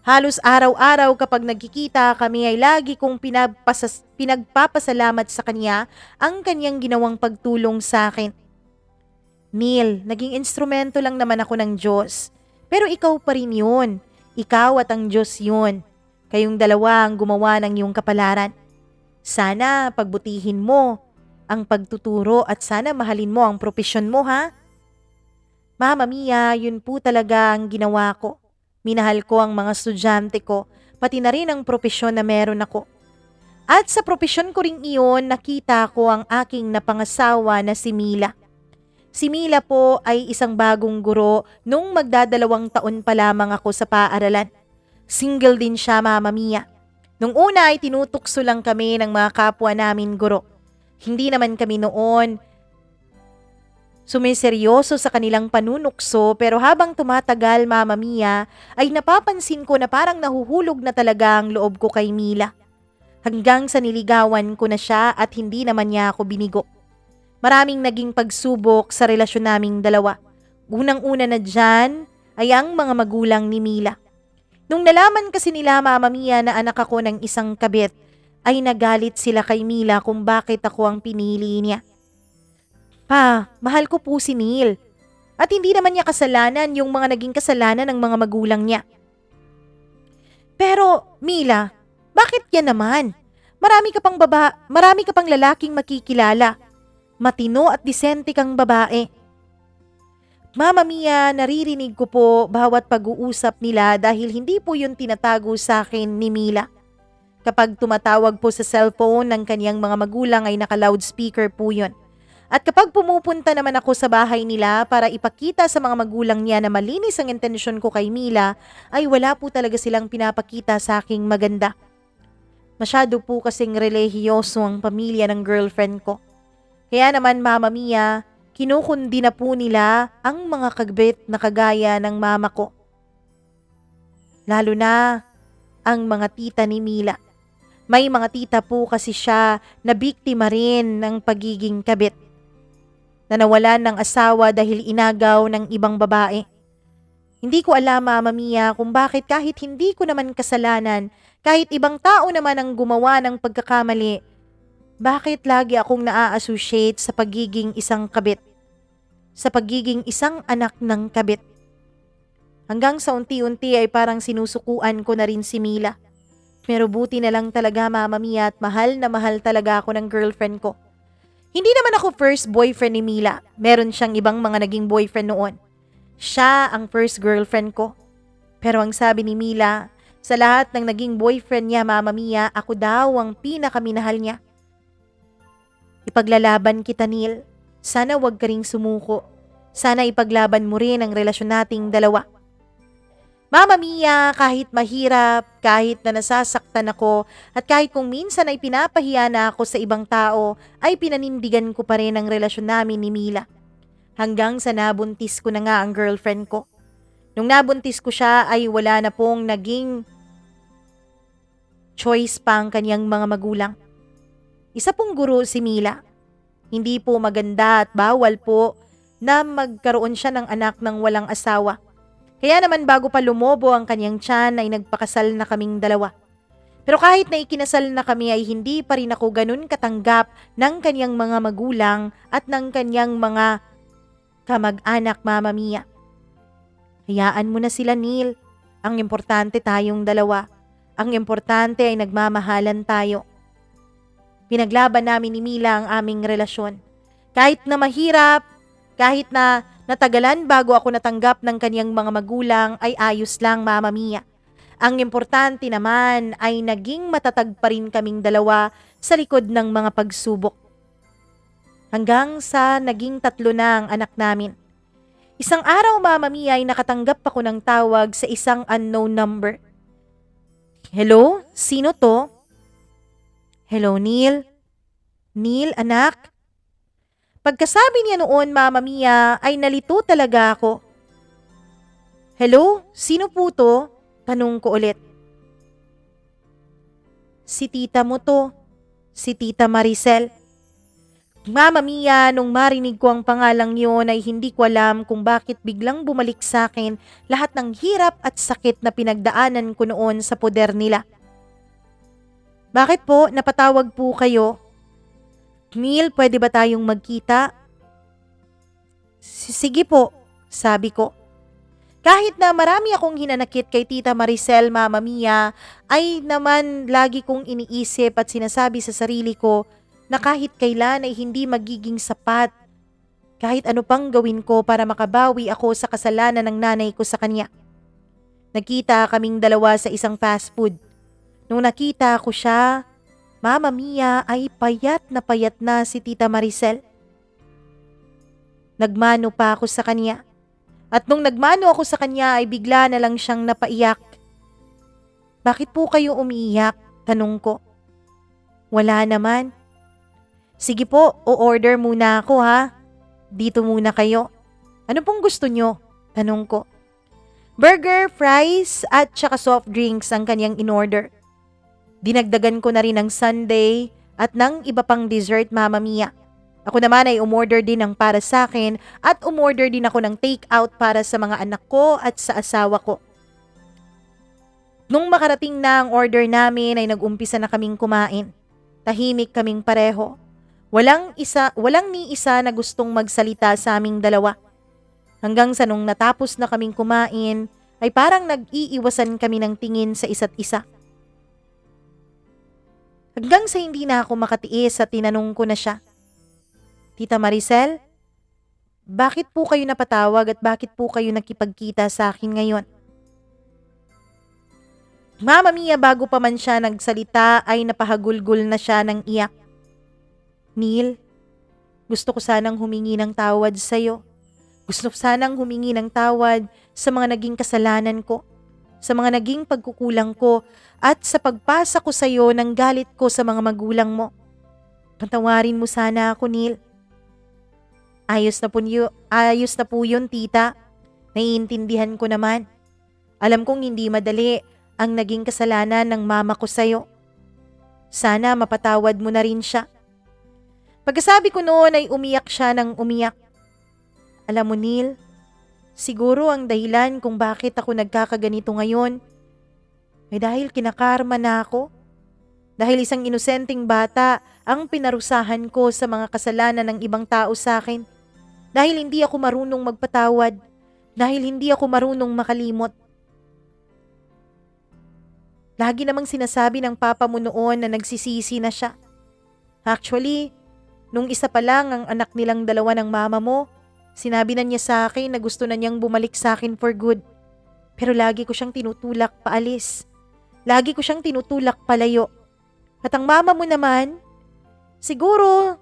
Halos araw-araw kapag nagkikita kami ay lagi kong pinagpapasalamat sa kanya ang kanyang ginawang pagtulong sa akin. "Neil, naging instrumento lang naman ako ng Diyos. Pero ikaw pa rin yun. Ikaw at ang Diyos yun. Kayong dalawa ang gumawa ng iyong kapalaran. Sana pagbutihin mo ang pagtuturo at sana mahalin mo ang propesyon mo, ha? Mama Mia, yun po talaga ang ginawa ko. Minahal ko ang mga estudyante ko, pati na rin ang propesyon na meron ako. At sa propesyon ko ring iyon, nakita ko ang aking napangasawa na si Mila. Si Mila po ay isang bagong guro nung magdadalawang taon pa lamang ako sa paaralan. Single din siya, Mama Mia. Nung una ay tinutukso lang kami ng mga kapwa namin guro. Hindi naman kami noon sumiseryoso sa kanilang panunukso, pero habang tumatagal, Mama Mia, ay napapansin ko na parang nahuhulog na talaga ang loob ko kay Mila. Hanggang sa niligawan ko na siya at hindi naman niya ako binigo. Maraming naging pagsubok sa relasyon naming dalawa. Unang-una na dyan ay ang mga magulang ni Mila. Nung nalaman kasi nila, Mama Mia, na anak ako ng isang kabit, ay nagalit sila kay Mila kung bakit ako ang pinili niya. Pa, mahal ko po si Neil. At hindi naman niya kasalanan yung mga naging kasalanan ng mga magulang niya. Pero, Mila, bakit yan naman? Marami ka pang lalaking makikilala. Matino at disente kang babae. Mama Mia, naririnig ko po bawat pag-uusap nila dahil hindi po yun tinatago sa akin ni Mila. Kapag tumatawag po sa cellphone ng kanyang mga magulang ay naka-loudspeaker po yun. At kapag pumupunta naman ako sa bahay nila para ipakita sa mga magulang niya na malinis ang intensyon ko kay Mila, ay wala po talaga silang pinapakita sa aking maganda. Masyado po kasing relihiyoso ang pamilya ng girlfriend ko. Kaya naman, Mama Mia, kinukundi na po nila ang mga kagbit na kagaya ng mama ko. Lalo na ang mga tita ni Mila. May mga tita po kasi siya na biktima rin ng pagiging kabit. Na nawalan ng asawa dahil inagaw ng ibang babae. Hindi ko alam, Mama Mia, kung bakit kahit hindi ko naman kasalanan, kahit ibang tao naman ang gumawa ng pagkakamali, bakit lagi akong naa-associate sa pagiging isang kabit? Sa pagiging isang anak ng kabit? Hanggang sa unti-unti ay parang sinusukuan ko na rin si Mila. Pero buti na lang talaga, Mama Mia, at mahal na mahal talaga ako ng girlfriend ko. Hindi naman ako first boyfriend ni Mila. Meron siyang ibang mga naging boyfriend noon. Siya ang first girlfriend ko. Pero ang sabi ni Mila, sa lahat ng naging boyfriend niya, Mama Mia, ako daw ang pinakaminahal niya. Ipaglalaban kita, Neil. Sana wag ka ring sumuko. Sana ipaglaban mo rin ang relasyon nating dalawa. Mama Mia, kahit mahirap, kahit na nasasaktan ako, at kahit kung minsan ay pinapahiya na ako sa ibang tao, ay pinanindigan ko pa rin ang relasyon namin ni Mila. Hanggang sa nabuntis ko na nga ang girlfriend ko. Nung nabuntis ko siya ay wala na pong naging choice pa ang kanyang mga magulang. Isa pong guro si Mila. Hindi po maganda at bawal po na magkaroon siya ng anak ng walang asawa. Kaya naman bago pa lumobo ang kanyang tiyan ay nagpakasal na kaming dalawa. Pero kahit na ikinasal na kami ay hindi pa rin ako ganun katanggap ng kanyang mga magulang at ng kanyang mga kamag-anak, Mama Mia. Hayaan mo na sila, Neil. Ang importante tayong dalawa. Ang importante ay nagmamahalan tayo. Pinaglaban namin ni Mila ang aming relasyon. Kahit na mahirap, kahit na natagalan bago ako natanggap ng kanyang mga magulang ay ayos lang, Mama Mia. Ang importante naman ay naging matatag pa rin kaming dalawa sa likod ng mga pagsubok. Hanggang sa naging 3 na ang anak namin. Isang araw, Mama Mia, ay nakatanggap ako ng tawag sa isang unknown number. Hello? Sino to? Hello, Neil? Neil, anak? Pagkasabi niya noon, Mama Mia, ay nalito talaga ako. Hello? Sino po to? Tanong ko ulit. Si tita mo to. Si Tita Maricel. Mama Mia, nung marinig ko ang pangalang yon ay hindi ko alam kung bakit biglang bumalik sa akin lahat ng hirap at sakit na pinagdaanan ko noon sa poder nila. Bakit po? Napatawag po kayo? Neil, pwede ba tayong magkita? Sige po, sabi ko. Kahit na marami akong hinanakit kay Tita Maricel, Mama Mia, ay naman lagi kong iniisip at sinasabi sa sarili ko na kahit kailan ay hindi magiging sapat kahit ano pang gawin ko para makabawi ako sa kasalanan ng nanay ko sa kanya. Nagkita kaming dalawa sa isang fast food. Nung nakita ko siya, Mama Mia, ay payat na si Tita Maricel. Nagmano pa ako sa kanya. At nung nagmano ako sa kanya ay bigla na lang siyang napaiyak. Bakit po kayo umiiyak? Tanong ko. Wala naman. Sige po, o-order muna ako ha. Dito muna kayo. Ano pong gusto nyo? Tanong ko. Burger, fries at saka soft drinks ang kanyang in-order. Dinagdagan ko na rin ng sundae at ng iba pang dessert, Mama Mia. Ako naman ay umorder din ng para sa akin at umorder din ako ng take-out para sa mga anak ko at sa asawa ko. Nung makarating na ang order namin ay nag-umpisa na kaming kumain. Tahimik kaming pareho. Walang ni isa na gustong magsalita sa aming dalawa. Hanggang sa nung natapos na kaming kumain ay parang nag-iiwasan kami ng tingin sa isa't isa. Hanggang sa hindi na ako makatiis at tinanong ko na siya. Tita Maricel, bakit po kayo napatawag at bakit po kayo nakipagkita sa akin ngayon? Mama Mia, bago pa man siya nagsalita ay napahagulgol na siya ng iyak. Neil, gusto ko sanang humingi ng tawad sa'yo. Gusto ko sanang humingi ng tawad sa mga naging kasalanan ko, sa mga naging pagkukulang ko at sa pagpasa ko sa'yo ng galit ko sa mga magulang mo. Patawarin mo sana ako, Neil. Ayos na po yun, tita. Naiintindihan ko naman. Alam kong hindi madali ang naging kasalanan ng mama ko sa'yo. Sana mapatawad mo na rin siya. Pagkasabi ko noon ay umiyak siya ng umiyak. Alam mo, Neil, siguro ang dahilan kung bakit ako nagkakaganito ngayon ay dahil kinakarma na ako. Dahil isang inosenteng bata ang pinarusahan ko sa mga kasalanan ng ibang tao sa akin. Dahil hindi ako marunong magpatawad. Dahil hindi ako marunong makalimot. Lagi namang sinasabi ng papa mo noon na nagsisisi na siya. Actually, nung isa pa lang ang anak nilang dalawa ng mama mo, sinabi na niya sa akin na gusto na niyang bumalik sa akin for good. Pero lagi ko siyang tinutulak paalis. Lagi ko siyang tinutulak palayo. At ang mama mo naman, siguro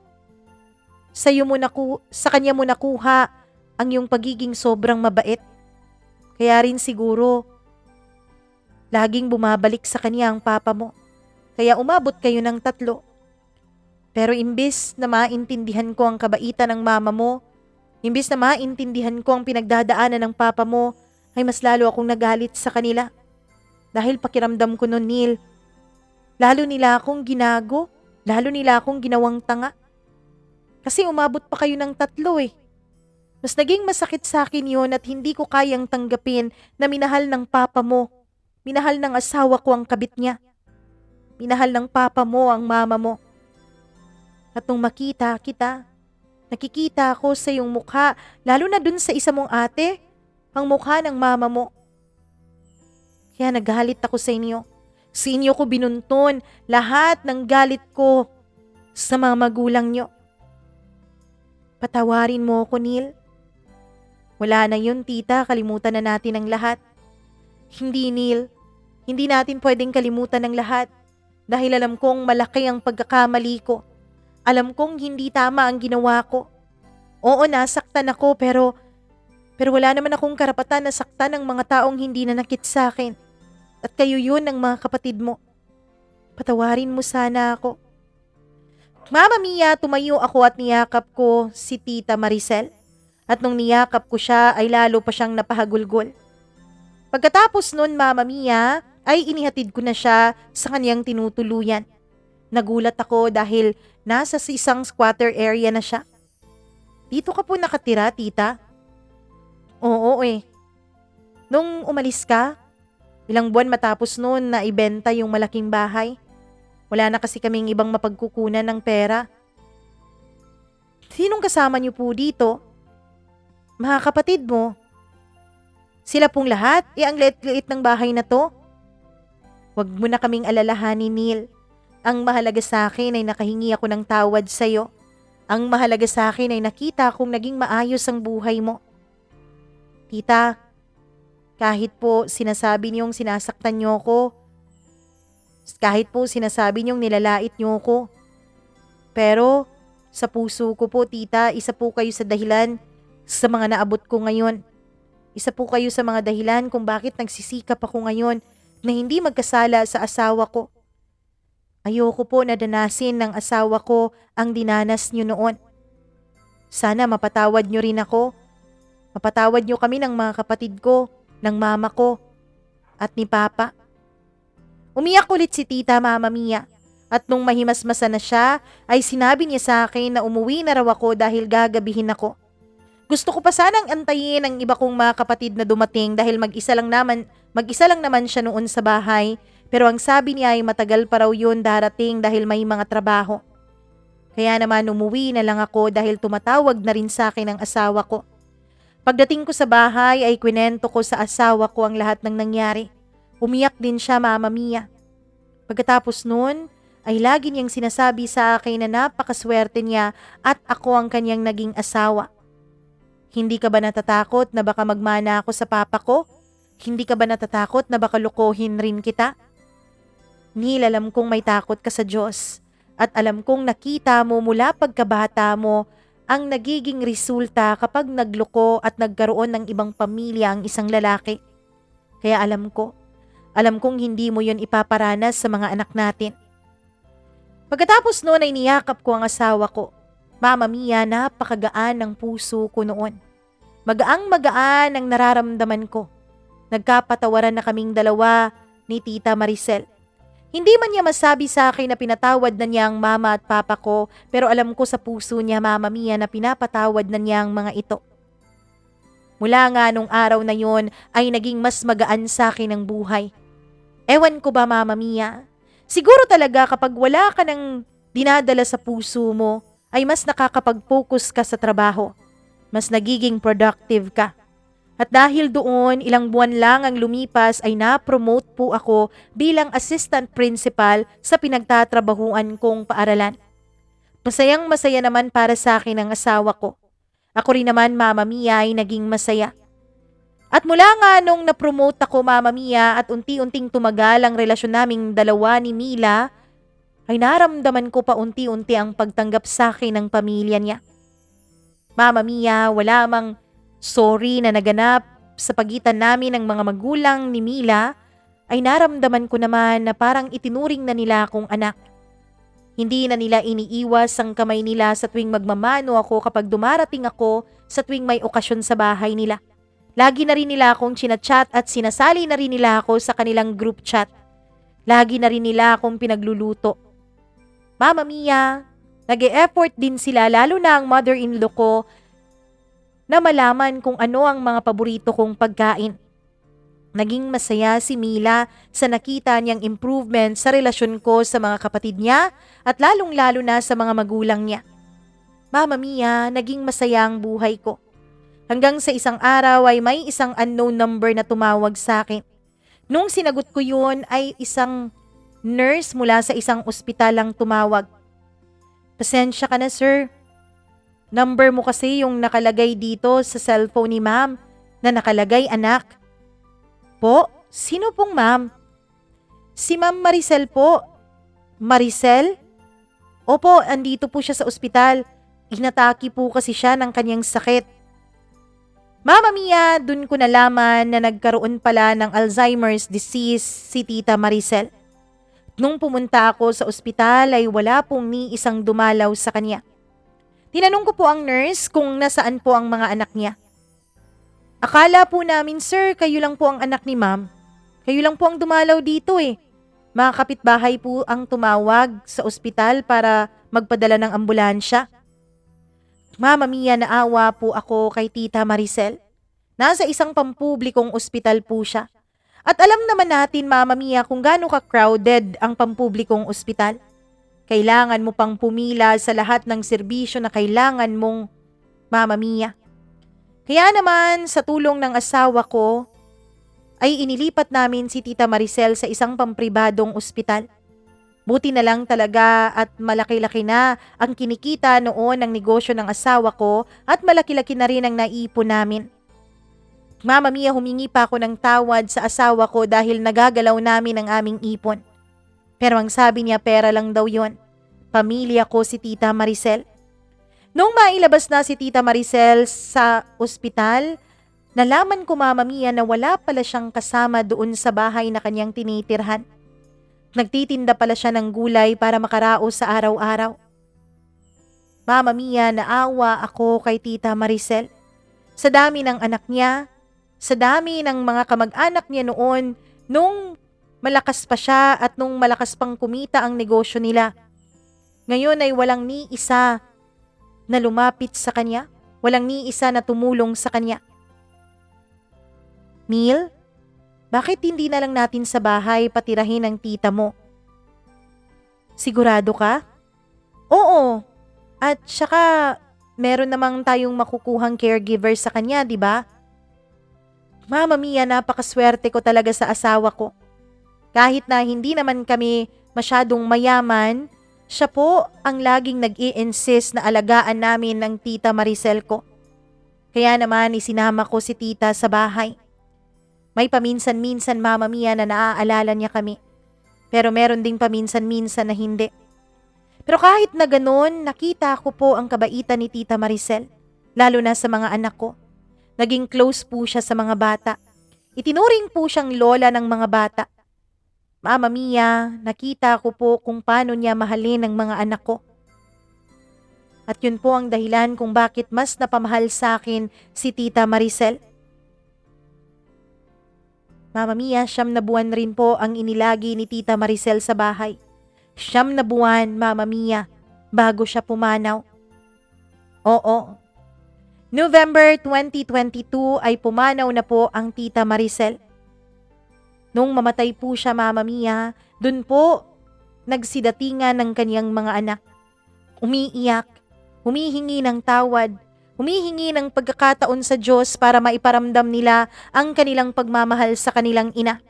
sa kanya mo nakuha ang iyong pagiging sobrang mabait. Kaya rin siguro, laging bumabalik sa kanya ang papa mo. Kaya umabot kayo ng 3. Pero imbis na maintindihan ko ang kabaitan ng mama mo, imbis na maintindihan ko ang pinagdadaanan ng papa mo, ay mas lalo akong nagalit sa kanila. Dahil pakiramdam ko noon, Neil, lalo nila akong ginago, lalo nila akong ginawang tanga. Kasi umabot pa kayo ng 3 eh. Mas naging masakit sa akin yun at hindi ko kayang tanggapin na minahal ng papa mo. Minahal ng asawa ko ang kabit niya. Minahal ng papa mo ang mama mo. At nung makita kita, nakikita ako sa iyong mukha, lalo na dun sa isa mong ate, ang mukha ng mama mo. Kaya nagalit ako sa inyo. Sa inyo ko binunton lahat ng galit ko sa mga magulang nyo. Patawarin mo ako, Neil. Wala na yun, tita. Kalimutan na natin ang lahat. Hindi, Neil. Hindi natin pwedeng kalimutan ang lahat. Dahil alam kong malaki ang pagkakamali ko. Alam kong hindi tama ang ginawa ko. Oo, nasaktan ako pero wala naman akong karapatan na saktan ng mga taong hindi nanakit sa akin. At kayo yun ng mga kapatid mo. Patawarin mo sana ako. Mama Mia, tumayo ako at niyakap ko si Tita Maricel. At nung niyakap ko siya ay lalo pa siyang napahagulgol. Pagkatapos nun, Mama Mia, ay inihatid ko na siya sa kanyang tinutuluyan. Nagulat ako dahil nasa isang squatter area na siya. Dito ka po nakatira, tita? Oo eh. Nung umalis ka, ilang buwan matapos noon na ibenta yung malaking bahay. Wala na kasi kaming ibang mapagkukunan ng pera. Sinong kasama niyo po dito? Mga kapatid mo. Sila pong lahat, ang liit-liit ng bahay na to. Huwag mo na kaming alalahanin, Neil. Ang mahalaga sa akin ay nakahingi ako ng tawad sa'yo. Ang mahalaga sa akin ay nakita kong naging maayos ang buhay mo. Tita, kahit po sinasabi niyong sinasaktan niyo ko, kahit po sinasabi niyong nilalait niyo ko, pero sa puso ko po, tita, isa po kayo sa dahilan sa mga naabot ko ngayon. Isa po kayo sa mga dahilan kung bakit nagsisikap ako ngayon na hindi magkasala sa asawa ko. Ayoko po na danasin ng asawa ko ang dinanas niyo noon. Sana mapatawad niyo rin ako. Mapatawad niyo kami ng mga kapatid ko, ng mama ko, at ni Papa. Umiyak ulit si Tita Mama Mia. At nung mahimasmasa na siya, ay sinabi niya sa akin na umuwi na raw ako dahil gagabihin ako. Gusto ko pa sanang antayin ang iba kong mga kapatid na dumating dahil mag-isa lang naman siya noon sa bahay, pero ang sabi niya ay matagal pa raw yun darating dahil may mga trabaho. Kaya naman umuwi na lang ako dahil tumatawag na rin sa akin ang asawa ko. Pagdating ko sa bahay ay kwinento ko sa asawa ko ang lahat ng nangyari. Umiyak din siya, Mama Mia. Pagkatapos noon, ay lagi niyang sinasabi sa akin na napakaswerte niya at ako ang kanyang naging asawa. Hindi ka ba natatakot na baka magmana ako sa papa ko? Hindi ka ba natatakot na baka lukohin rin kita? Neil, alam kong may takot ka sa Diyos at alam kong nakita mo mula pagkabata mo ang nagiging resulta kapag nagloko at nagkaroon ng ibang pamilya ang isang lalaki. Kaya alam kong hindi mo yun ipaparanas sa mga anak natin. Pagkatapos noon ay niyakap ko ang asawa ko. Mama Mia, napakagaan ng puso ko noon. Magaang-magaan ang nararamdaman ko. Nagkapatawaran na kaming dalawa ni Tita Maricel. Hindi man niya masabi sa akin na pinatawad na niya ang mama at papa ko, pero alam ko sa puso niya, Mama Mia, na pinapatawad na niya ang mga ito. Mula nga nung araw na yon ay naging mas magaan sa akin ang buhay. Ewan ko ba, Mama Mia? Siguro talaga kapag wala ka ng dinadala sa puso mo, ay mas nakakapag-focus ka sa trabaho. Mas nagiging productive ka. At dahil doon, ilang buwan lang ang lumipas ay na-promote po ako bilang assistant principal sa pinagtatrabahuan kong paaralan. Masayang masaya naman para sa akin ang asawa ko. Ako rin naman, Mama Mia, ay naging masaya. At mula nga nung na-promote ako, Mama Mia, at unti-unting tumagal ang relasyon naming dalawa ni Mila, ay naramdaman ko pa unti-unti ang pagtanggap sa akin ng pamilya niya. Mama Mia, wala mang sorry na naganap sa pagitan namin ng mga magulang ni Mila, ay naramdaman ko naman na parang itinuring na nila akong anak. Hindi na nila iniiwas ang kamay nila sa tuwing magmamano ako kapag dumarating ako sa tuwing may okasyon sa bahay nila. Lagi na rin nila akong chinachat at sinasali na rin nila ako sa kanilang group chat. Lagi na rin nila akong pinagluluto. Mama Mia, nag-e-effort din sila lalo na ang mother-in-law ko na malaman kung ano ang mga paborito kong pagkain. Naging masaya si Mila sa nakita niyang improvement sa relasyon ko sa mga kapatid niya at lalong-lalo na sa mga magulang niya. Mama Mia, naging masaya ang buhay ko. Hanggang sa isang araw ay may isang unknown number na tumawag sa akin. Nung sinagot ko yun ay isang nurse mula sa isang ospital ang tumawag. Pasensya ka na, sir. Number mo kasi yung nakalagay dito sa cellphone ni ma'am na nakalagay anak. Po? Sino pong ma'am? Si Ma'am Maricel po. Maricel? Opo, andito po siya sa ospital. Inatake po kasi siya ng kanyang sakit. Mama Mia, dun ko nalaman na nagkaroon pala ng Alzheimer's disease si Tita Maricel. Nung pumunta ako sa ospital ay wala pong ni isang dumalaw sa kanya. Tinanong ko po ang nurse kung nasaan po ang mga anak niya. Akala po namin, sir, kayo lang po ang anak ni ma'am. Kayo lang po ang dumalaw dito eh. Mga kapitbahay po ang tumawag sa ospital para magpadala ng ambulansya. Mama Mia, naawa po ako kay Tita Maricel. Nasa isang pampublikong ospital po siya. At alam naman natin, Mama Mia, kung gaano ka-crowded ang pampublikong ospital. Kailangan mo pang pumila sa lahat ng serbisyo na kailangan mong, Mama Mia. Kaya naman, sa tulong ng asawa ko, ay inilipat namin si Tita Maricel sa isang pampribadong ospital. Buti na lang talaga at malaki-laki na ang kinikita noon ng negosyo ng asawa ko at malaki-laki na rin ang naipon namin. Mama Mia, humingi pa ako ng tawad sa asawa ko dahil nagagalaw namin ang aming ipon. Pero ang sabi niya pera lang daw yon. Pamilya ko si Tita Maricel. Nung mailabas na si Tita Maricel sa ospital, nalaman ko Mama Mia na wala pala siyang kasama doon sa bahay na kanyang tinitirhan. Nagtitinda pala siya ng gulay para makaraos sa araw-araw. Mama Mia, naawa ako kay Tita Maricel. Sa dami ng anak niya, sa dami ng mga kamag-anak niya noon, nung malakas pa siya at nung malakas pang kumita ang negosyo nila. Ngayon ay walang ni isa na lumapit sa kanya, walang ni isa na tumulong sa kanya. Neil, bakit hindi na lang natin sa bahay patirahin ang tita mo? Sigurado ka? Oo. At saka, meron namang tayong makukuhang caregiver sa kanya, di ba? Mama Mia, napakaswerte ko talaga sa asawa ko. Kahit na hindi naman kami masyadong mayaman, siya po ang laging nag-i-insist na alagaan namin ng Tita Maricel ko. Kaya naman isinama ko si tita sa bahay. May paminsan-minsan Mama Mia na naaalala niya kami. Pero meron ding paminsan-minsan na hindi. Pero kahit na ganun, nakita ko po ang kabaitan ni Tita Maricel, lalo na sa mga anak ko. Naging close po siya sa mga bata. Itinuring po siyang lola ng mga bata. Mama Mia, nakita ko po kung paano niya mahalin ang mga anak ko. At yun po ang dahilan kung bakit mas napamahal sa akin si Tita Maricel. Mama Mia, 9 na buwan rin po ang inilagi ni Tita Maricel sa bahay. 9 na buwan, Mama Mia, bago siya pumanaw. Oo. November 2022 ay pumanaw na po ang Tita Maricel. Nung mamatay po siya, Mama Mia, dun po nagsidatingan ng kanyang mga anak. Umiiyak, humihingi ng tawad, humihingi ng pagkakataon sa Diyos para maiparamdam nila ang kanilang pagmamahal sa kanilang ina.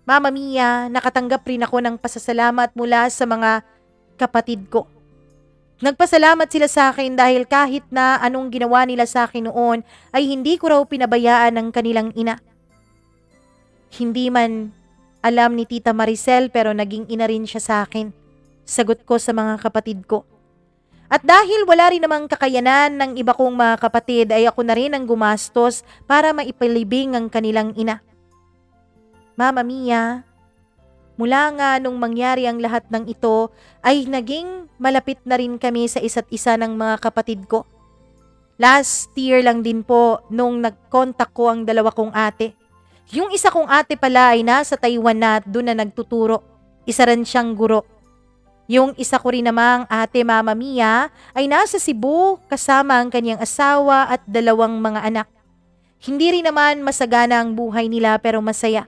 Mama Mia, nakatanggap rin ako ng pasasalamat mula sa mga kapatid ko. Nagpasalamat sila sa akin dahil kahit na anong ginawa nila sa akin noon ay hindi ko raw pinabayaan ng kanilang ina. Hindi man alam ni Tita Maricel pero naging ina rin siya sa akin. Sagot ko sa mga kapatid ko. At dahil wala rin namang kakayanan ng iba kong mga kapatid ay ako na rin ang gumastos para maipalibing ang kanilang ina. Mama Mia, mula nga nung mangyari ang lahat ng ito ay naging malapit na rin kami sa isa't isa ng mga kapatid ko. Last year lang din po nung nag-contact ko ang 2 kong ate. Yung isa kong ate pala ay nasa Taiwan na at doon na nagtuturo. Isa rin siyang guro. Yung isa ko rin namang ate Mama Mia ay nasa Cebu kasama ang kanyang asawa at 2 mga anak. Hindi rin naman masagana ang buhay nila pero masaya.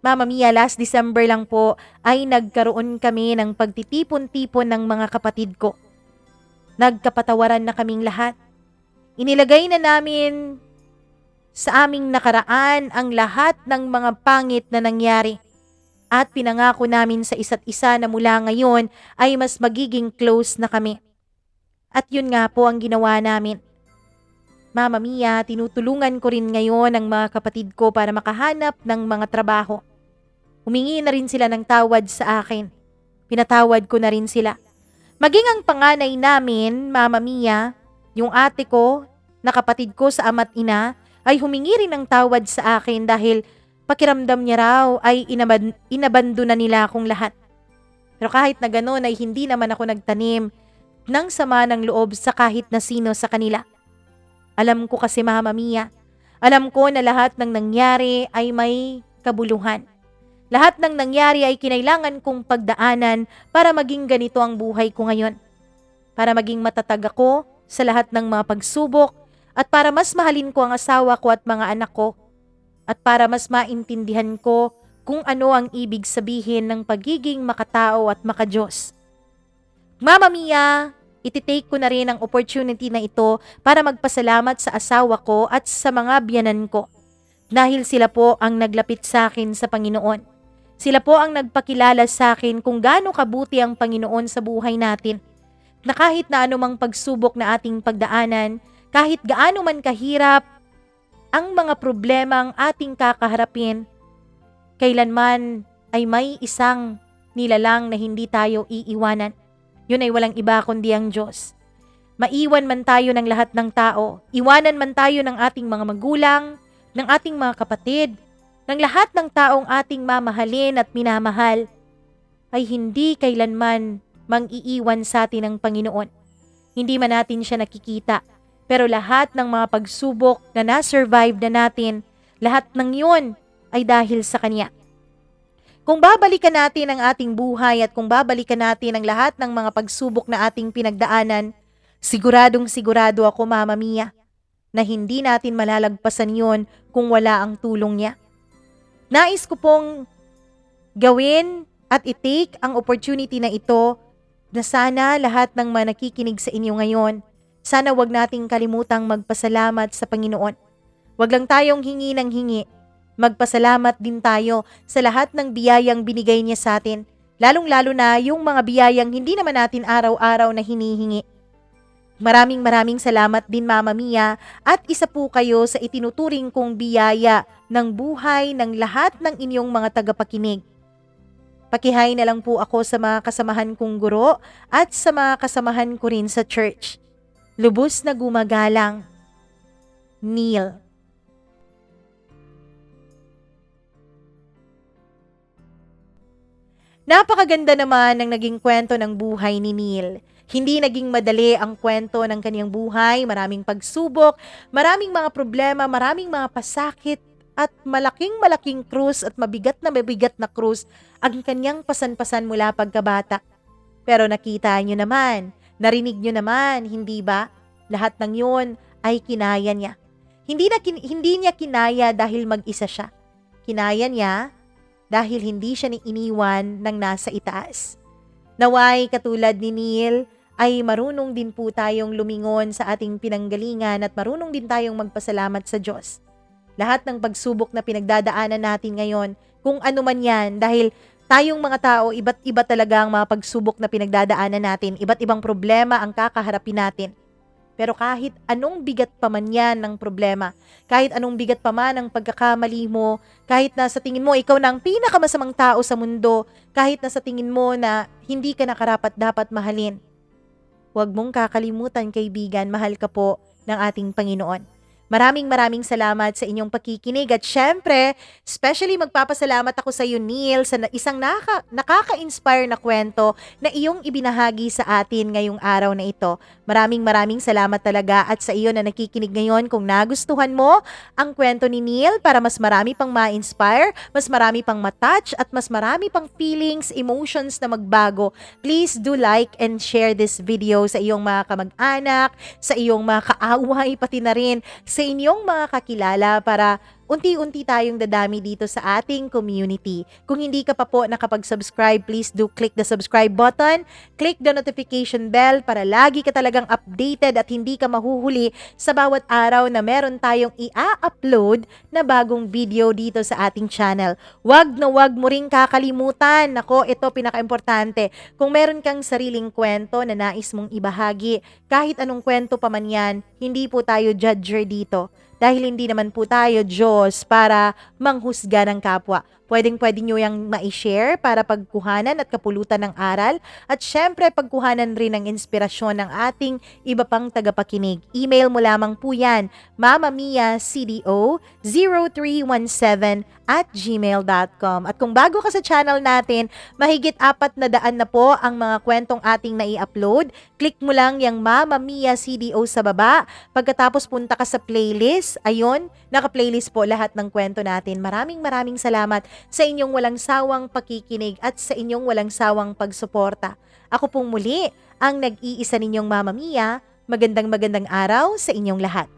Mama Mia, last December lang po ay nagkaroon kami ng pagtitipon-tipon ng mga kapatid ko. Nagkapatawaran na kaming lahat. Inilagay na namin sa aming nakaraan ang lahat ng mga pangit na nangyari. At pinangako namin sa isa't isa na mula ngayon ay mas magiging close na kami. At yun nga po ang ginawa namin. Mama Mia, tinutulungan ko rin ngayon ang mga kapatid ko para makahanap ng mga trabaho. Humingi na rin sila ng tawad sa akin. Pinatawad ko na rin sila. Maging ang panganay namin, Mama Mia, yung ate ko, na kapatid ko sa ama't ina, ay humingi rin ng tawad sa akin dahil pakiramdam niya raw ay inabandona nila akong lahat. Pero kahit na gano'n ay hindi naman ako nagtanim ng sama ng loob sa kahit na sino sa kanila. Alam ko kasi Mama Mia, alam ko na lahat ng nangyari ay may kabuluhan. Lahat ng nangyari ay kinailangan kong pagdaanan para maging ganito ang buhay ko ngayon. Para maging matatag ako sa lahat ng mga pagsubok at para mas mahalin ko ang asawa ko at mga anak ko. At para mas maintindihan ko kung ano ang ibig sabihin ng pagiging makatao at makadiyos. Mama Mia, ititake ko na rin ang opportunity na ito para magpasalamat sa asawa ko at sa mga biyanan ko. dahil sila po ang naglapit sa akin sa Panginoon. Sila po ang nagpakilala sa akin kung gaano kabuti ang Panginoon sa buhay natin. Na kahit na anumang pagsubok na ating pagdaanan, kahit gaano man kahirap ang mga problema ang ating kakaharapin, kailanman ay may isang nilalang na hindi tayo iiwanan. Yun ay walang iba kundi ang Diyos. Maiwan man tayo ng lahat ng tao, iwanan man tayo ng ating mga magulang, ng ating mga kapatid, ng lahat ng taong ating mamahalin at minamahal, ay hindi kailanman mang-iiwan sa atin ng Panginoon. Hindi man natin siya nakikita, pero lahat ng mga pagsubok na na-survive na natin, lahat ng yun ay dahil sa Kanya. Kung babalikan natin ang ating buhay at kung babalikan natin ang lahat ng mga pagsubok na ating pinagdaanan, siguradong sigurado ako, Mama Mia, na hindi natin malalagpasan yon kung wala ang tulong niya. Nais ko pong gawin at i-take ang opportunity na ito na sana lahat ng mga nakikinig sa inyo ngayon, sana wag nating kalimutang magpasalamat sa Panginoon. Wag lang tayong hingi ng hingi. Magpasalamat din tayo sa lahat ng biyayang binigay niya sa atin, lalong-lalo na yung mga biyayang hindi naman natin araw-araw na hinihingi. Maraming salamat din, Mama Mia, at isa po kayo sa itinuturing kong biyaya ng buhay ng lahat ng inyong mga tagapakinig. Pakihay na lang po ako sa mga kasamahan kong guro at sa mga kasamahan ko rin sa church. Lubos na gumagalang, Neil. Napakaganda naman ng naging kwento ng buhay ni Neil. Hindi naging madali ang kwento ng kaniyang buhay, maraming pagsubok, maraming mga problema, maraming mga pasakit, at malaking krus at mabigat na krus ang kanyang pasan-pasan mula pagkabata. Pero nakita nyo naman, narinig nyo naman, hindi ba? Lahat ng yun ay kinaya niya. Hindi niya kinaya dahil mag-isa siya. Kinaya niya dahil hindi siya iniwan ng nasa itaas. Naway katulad ni Neil, ay marunong din po tayong lumingon sa ating pinanggalingan at marunong din tayong magpasalamat sa Diyos. Lahat ng pagsubok na pinagdadaanan natin ngayon, kung ano man yan, dahil tayong mga tao, iba't iba talaga ang mga pagsubok na pinagdadaanan natin, iba't ibang problema ang kakaharapin natin. Pero kahit anong bigat pa man yan ng problema, kahit anong bigat pa man ang pagkakamali mo, kahit na sa tingin mo ikaw na ang pinakamasamang tao sa mundo, kahit na sa tingin mo na hindi ka nakarapat dapat mahalin, huwag mong kakalimutan, kaibigan, mahal ka po ng ating Panginoon. Maraming salamat sa inyong pakikinig at syempre, especially magpapasalamat ako sa iyo, Neil, sa isang nakaka-inspire na kwento na iyong ibinahagi sa atin ngayong araw na ito. Maraming salamat talaga at sa iyo na nakikinig ngayon, kung nagustuhan mo ang kwento ni Neil para mas marami pang ma-inspire, mas marami pang matouch at mas marami pang feelings, emotions na magbago, please do like and share this video sa iyong mga kamag-anak, sa iyong mga kaaway, pati na rin sa inyong mga kakilala para unti-unti tayong dadami dito sa ating community. Kung hindi ka pa po nakapag-subscribe, please do click the subscribe button, click the notification bell para lagi ka talagang updated at hindi ka mahuhuli sa bawat araw na meron tayong i-upload na bagong video dito sa ating channel. Wag mo ring kakalimutan. Nako, ito pinaka-importante. Kung meron kang sariling kwento na nais mong ibahagi, kahit anong kwento pa man yan, hindi po tayo judger dito. Dahil hindi naman po tayo Diyos para manghusga ng kapwa. Pwede nyo yung ma-share para pagkuhanan at kapulutan ng aral at syempre pagkuhanan rin ng inspirasyon ng ating iba pang tagapakinig. Email mo lamang po yan, mamamiacdo0317@gmail.com. At kung bago ka sa channel natin, mahigit 400 na po ang mga kwentong ating nai-upload. Click mo lang yung Mama Mia CDO sa baba. Pagkatapos punta ka sa playlist, ayun, naka-playlist po lahat ng kwento natin. Maraming salamat sa inyong walang sawang pakikinig at sa inyong walang sawang pagsuporta. Ako pong muli ang nag-iisa ninyong Mama Mia. Magandang araw sa inyong lahat.